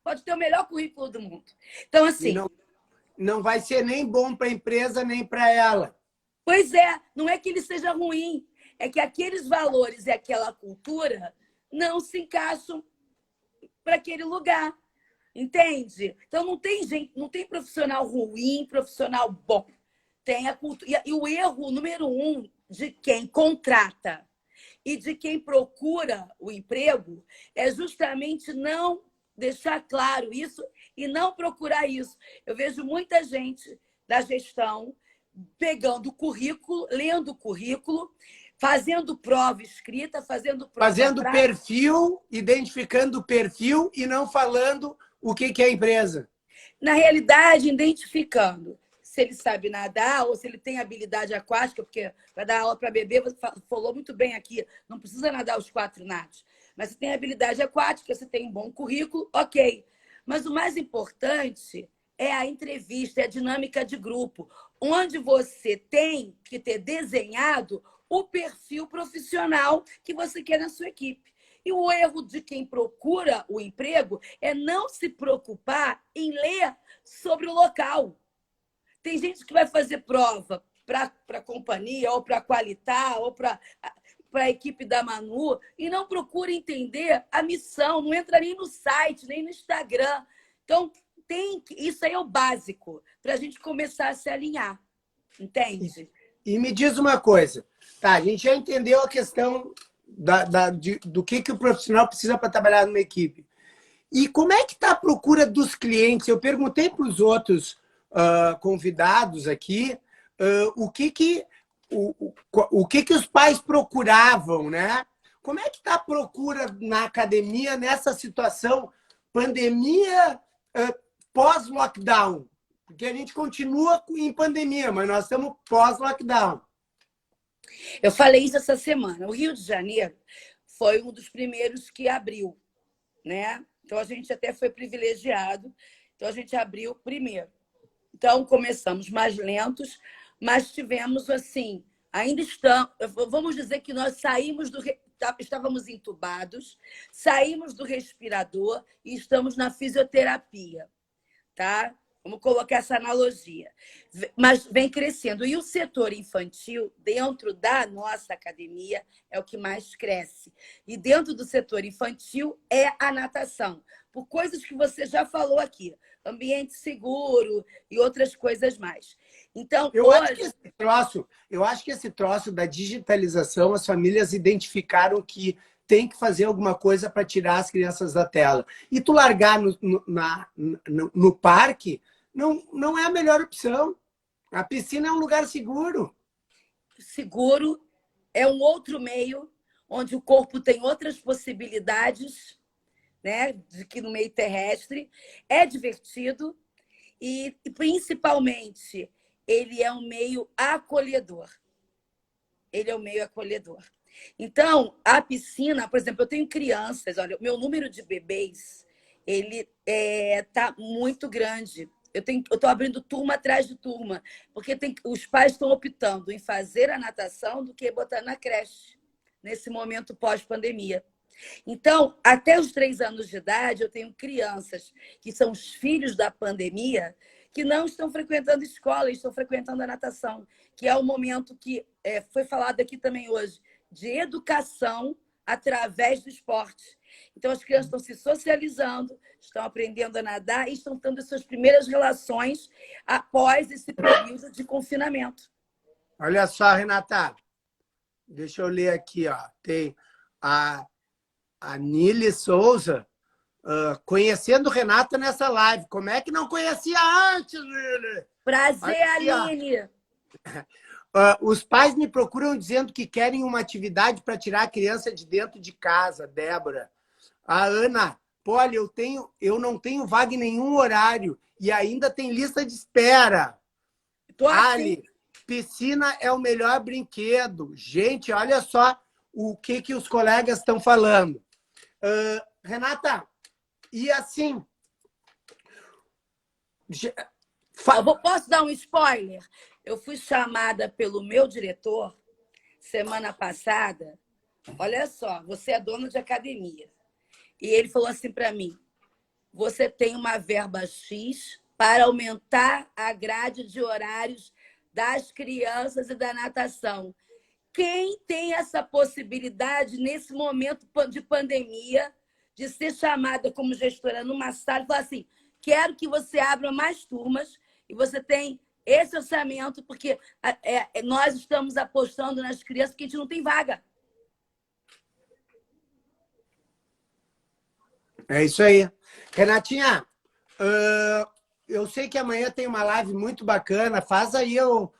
Pode ter o melhor currículo do mundo. Então, assim... Não vai ser nem bom para a empresa, nem para ela. Pois é, não é que ele seja ruim, é que aqueles valores e aquela cultura não se encaixam para aquele lugar. Entende? Então, não tem profissional ruim, profissional bom. Tem a cultura. E o erro número 1 de quem contrata e de quem procura o emprego é justamente não deixar claro isso e não procurar isso. Eu vejo muita gente da gestão pegando o currículo, lendo o currículo, fazendo prova escrita, fazendo prova perfil, identificando o perfil e não falando o que é a empresa. Na realidade, identificando se ele sabe nadar ou se ele tem habilidade aquática, porque para dar aula para bebê, você falou muito bem aqui, não precisa nadar os 4 nados. Mas se tem habilidade aquática, se tem um bom currículo, ok. Mas o mais importante é a entrevista, é a dinâmica de grupo, onde você tem que ter desenhado o perfil profissional que você quer na sua equipe. E o erro de quem procura o emprego é não se preocupar em ler sobre o local. Tem gente que vai fazer prova para a companhia, ou para a Qualitar, ou para a equipe da Manu, e não procura entender a missão, não entra nem no site, nem no Instagram. Então, isso aí é o básico, para a gente começar a se alinhar. Entende? E me diz uma coisa. Tá, a gente já entendeu a questão do que o profissional precisa para trabalhar numa equipe. E como é que está a procura dos clientes? Eu perguntei para os outros convidados aqui o que os pais procuravam, né? Como é que está a procura na academia nessa situação pandemia pós-lockdown? Porque a gente continua em pandemia, mas nós estamos pós-lockdown. Eu falei isso essa semana. O Rio de Janeiro foi um dos primeiros que abriu, né? Então, a gente até foi privilegiado. Então, a gente abriu primeiro. Então, começamos mais lentos, mas tivemos, assim, ainda estamos... Vamos dizer que nós saímos estávamos entubados, saímos do respirador e estamos na fisioterapia, tá? Vamos colocar essa analogia. Mas vem crescendo. E o setor infantil, dentro da nossa academia, é o que mais cresce. E dentro do setor infantil é a natação. Por coisas que você já falou aqui. Ambiente seguro e outras coisas mais. Então, eu acho que esse troço da digitalização, as famílias identificaram que tem que fazer alguma coisa para tirar as crianças da tela. E tu largar no parque não é a melhor opção. A piscina é um lugar seguro. Seguro, é um outro meio onde o corpo tem outras possibilidades, né, de que no meio terrestre é divertido e principalmente ele é um meio acolhedor. Ele é um meio acolhedor. Então, a piscina, por exemplo, eu tenho crianças, olha, o meu número de bebês, ele tá muito grande. Eu estou abrindo turma atrás de turma, porque os pais estão optando em fazer a natação do que botar na creche, nesse momento pós-pandemia. Então, até os 3 anos de idade, eu tenho crianças que são os filhos da pandemia, que não estão frequentando escola, estão frequentando a natação, que é o momento que foi falado aqui também hoje, de educação através do esporte. Então, as crianças estão se socializando, estão aprendendo a nadar e estão tendo suas primeiras relações após esse período de confinamento. Olha só, Renata. Deixa eu ler aqui, ó. Tem a Nili Souza, conhecendo Renata nessa live. Como é que não conhecia antes, Nili? Prazer, aqui, Aline! Os pais me procuram dizendo que querem uma atividade para tirar a criança de dentro de casa, Débora. A Ana, olha, eu não tenho vaga em nenhum horário e ainda tem lista de espera. Ali, piscina é o melhor brinquedo. Gente, olha só o que os colegas estão falando. Renata, e assim... Posso dar um spoiler? Eu fui chamada pelo meu diretor semana passada. Olha só, você é dono de academia. E ele falou assim para mim: você tem uma verba X para aumentar a grade de horários das crianças e da natação. Quem tem essa possibilidade nesse momento de pandemia de ser chamada como gestora numa sala e falar assim: quero que você abra mais turmas e você tem esse orçamento, porque nós estamos apostando nas crianças porque a gente não tem vaga. É isso aí. Renatinha, eu sei que amanhã tem uma live muito bacana. Faz aí o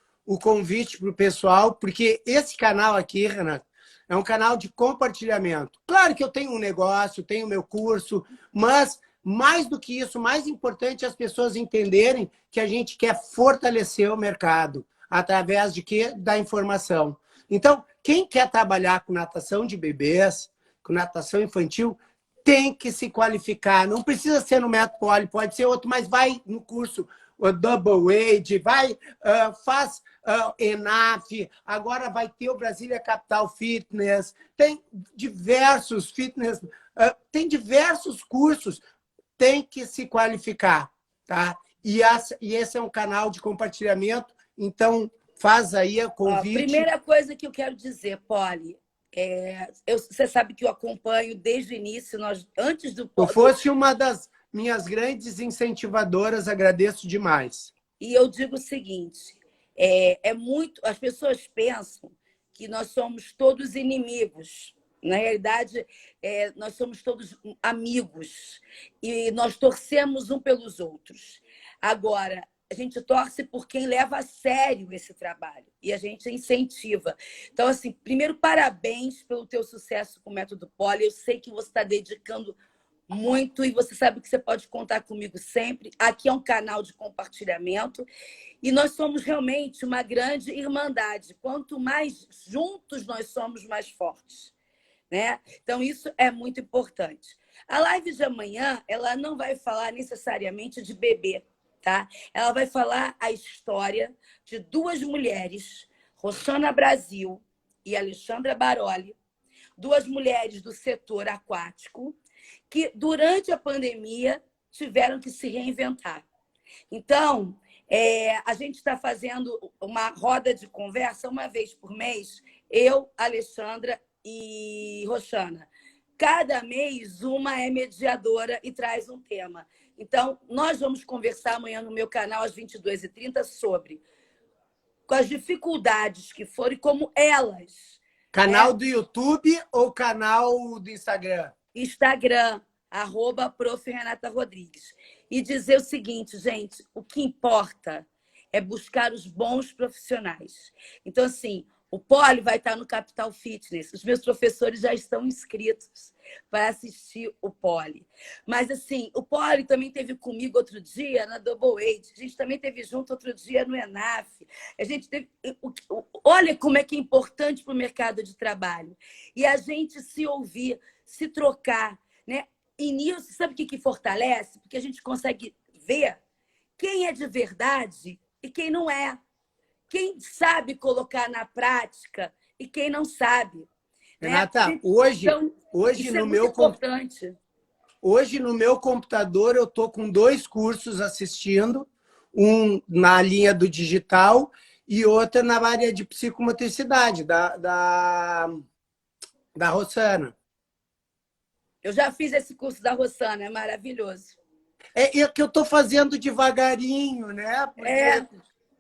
convite para o pessoal, porque esse canal aqui, Renata, é um canal de compartilhamento. Claro que eu tenho um negócio, tenho meu curso, mas mais do que isso, mais importante é as pessoas entenderem que a gente quer fortalecer o mercado através de quê? Da informação. Então, quem quer trabalhar com natação de bebês, com natação infantil, tem que se qualificar. Não precisa ser no Metro Poli, pode ser outro, mas vai no curso o Double Age, faz ENAF, agora vai ter o Brasília Capital Fitness, tem diversos fitness, tem diversos cursos, tem que se qualificar, tá? E esse é um canal de compartilhamento, então faz aí o convite. A primeira coisa que eu quero dizer, Poli, você sabe que eu acompanho desde o início, antes do... Tu fosse uma das minhas grandes incentivadoras, agradeço demais. E eu digo o seguinte, as pessoas pensam que nós somos todos inimigos. Na realidade, nós somos todos amigos e nós torcemos um pelos outros. Agora, a gente torce por quem leva a sério esse trabalho e a gente incentiva. Então, assim, primeiro, parabéns pelo teu sucesso com o Método Poli. Eu sei que você está dedicando muito e você sabe que você pode contar comigo sempre. Aqui é um canal de compartilhamento e nós somos realmente uma grande irmandade. Quanto mais juntos nós somos, mais fortes, né? Então, isso é muito importante. A live de amanhã, ela não vai falar necessariamente de bebê, tá? Ela vai falar a história de 2 mulheres, Roxana Brasil e Alexandra Baroli, 2 mulheres do setor aquático, que durante a pandemia tiveram que se reinventar. Então, a gente está fazendo uma roda de conversa uma vez por mês, eu, Alexandra e Roxana. Cada mês, uma é mediadora e traz um tema. Então, nós vamos conversar amanhã no meu canal, às 22h30, sobre as dificuldades que foram e como elas... Canal do YouTube ou canal do Instagram? Instagram, @Prof. Renata Rodrigues. E dizer o seguinte, gente, o que importa é buscar os bons profissionais. Então, assim, o Poli vai estar no Capital Fitness. Os meus professores já estão inscritos para assistir o Poli. Mas, assim, o Poli também teve comigo outro dia na Double Age. A gente também teve junto outro dia no ENAF. A gente teve... Olha como é que é importante para o mercado de trabalho. E a gente se ouvir, se trocar, né? E nisso, sabe o que fortalece? Porque a gente consegue ver quem é de verdade e quem não é. Quem sabe colocar na prática e quem não sabe. Renata, Né? hoje Então, hoje isso no é muito meu importante. hoje no meu computador eu tô com 2 cursos assistindo, um na linha do digital e outra na área de psicomotricidade da Rossana. Eu já fiz esse curso da Rossana, é maravilhoso. É que eu estou fazendo devagarinho, né? É,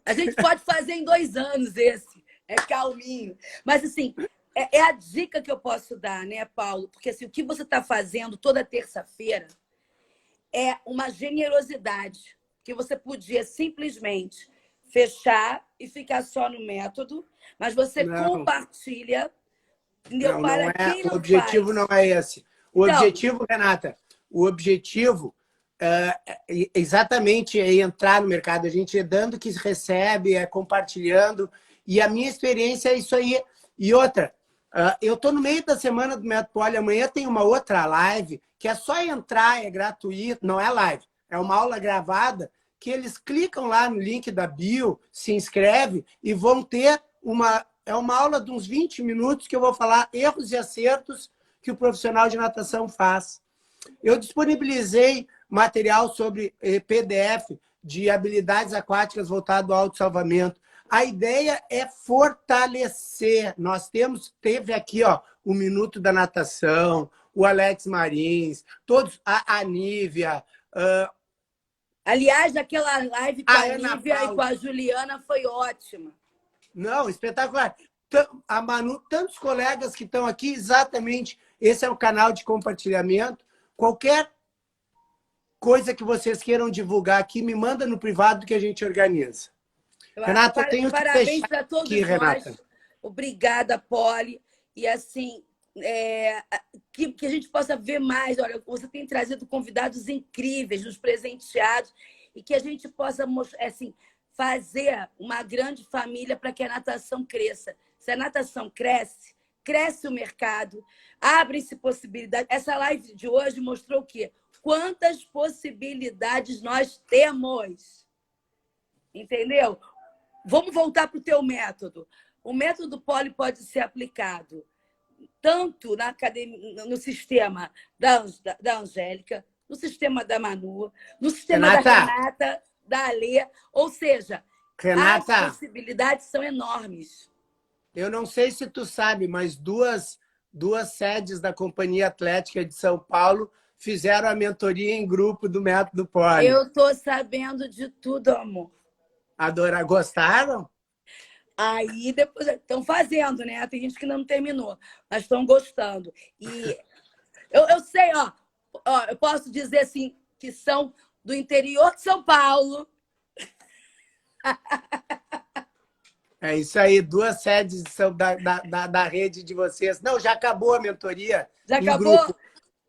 a gente pode fazer em 2 anos esse. É calminho. Mas, assim, é a dica que eu posso dar, né, Paulo? Porque assim, o que você está fazendo toda terça-feira é uma generosidade que você podia simplesmente fechar e ficar só no método, mas você Não, compartilha, entendeu? não Para é. quem O não objetivo não faz. é esse. O Então, objetivo, Renata, o objetivo exatamente é entrar no mercado. A gente é dando o que recebe, é compartilhando. E a minha experiência é isso aí. E outra, eu estou no meio da semana do Método Poli. Amanhã tem uma outra live que é só entrar, é gratuito, não é live, é uma aula gravada que eles clicam lá no link da bio, se inscreve e vão ter é uma aula de uns 20 minutos que eu vou falar erros e acertos que o profissional de natação faz. Eu disponibilizei material sobre PDF de habilidades aquáticas voltado ao autossalvamento. A ideia é fortalecer. Nós teve aqui o Minuto da Natação, o Alex Marins, todos, a Nívia. aliás, aquela live com A a Ana Nívia e com Paula. a Juliana foi ótima. Não, espetacular. A Manu, tantos colegas que estão aqui, exatamente. Esse é um canal de compartilhamento. Qualquer coisa que vocês queiram divulgar aqui, me manda no privado que a gente organiza. Renata, eu tenho que Parabéns fechar para todos aqui, nós. Renata. Obrigada, Poli. E assim, que a gente possa ver mais. Olha, você tem trazido convidados incríveis, nos presenteados, e que a gente possa assim, fazer uma grande família para que a natação cresça. Se a natação cresce, cresce o mercado, abre-se possibilidades. Essa live de hoje mostrou o quê? Quantas possibilidades nós temos. Entendeu? Vamos voltar para o teu método. O método Poli pode ser aplicado tanto na academia, no sistema da Angélica, no sistema da Manu, no sistema da Renata, da Alê. Ou seja, Renata, as possibilidades são enormes. Eu não sei se tu sabe, mas duas sedes da Companhia Atlética de São Paulo fizeram a mentoria em grupo do Método Poli. Eu estou sabendo de tudo, amor. Gostaram? Aí depois estão fazendo, né? Tem gente que não terminou, mas estão gostando. E eu sei, eu posso dizer assim, que são do interior de São Paulo. É isso aí, 2 sedes são da rede de vocês. Não, já acabou a mentoria. Já em acabou? Grupo.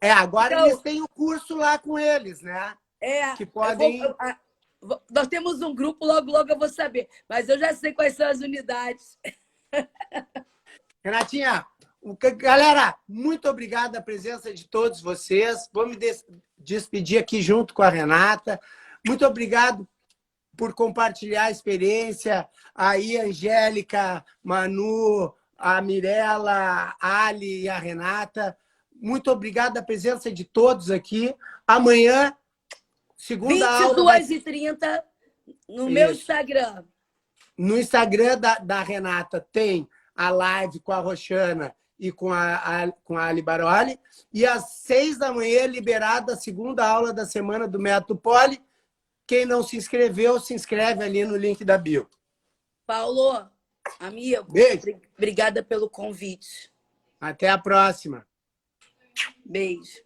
Agora então, eles têm o curso lá com eles, né? Que podem... nós temos um grupo, logo eu vou saber. Mas eu já sei quais são as unidades. Renatinha, galera, muito obrigado a presença de todos vocês. Vou me despedir aqui junto com a Renata. Muito obrigado por compartilhar a experiência. Aí, Angélica, Manu, a Mirella, a Ali e a Renata. Muito obrigado a presença de todos aqui. Amanhã, segunda aula... 22h30 no meu Instagram. No Instagram da Renata tem a live com a Roxana e com a Ali Baroli. E às 6 da manhã, liberada a segunda aula da semana do Método Poli. Quem não se inscreveu, se inscreve ali no link da bio. Paulo, amigo, Beijo. Obrigada pelo convite. Até a próxima. Beijo.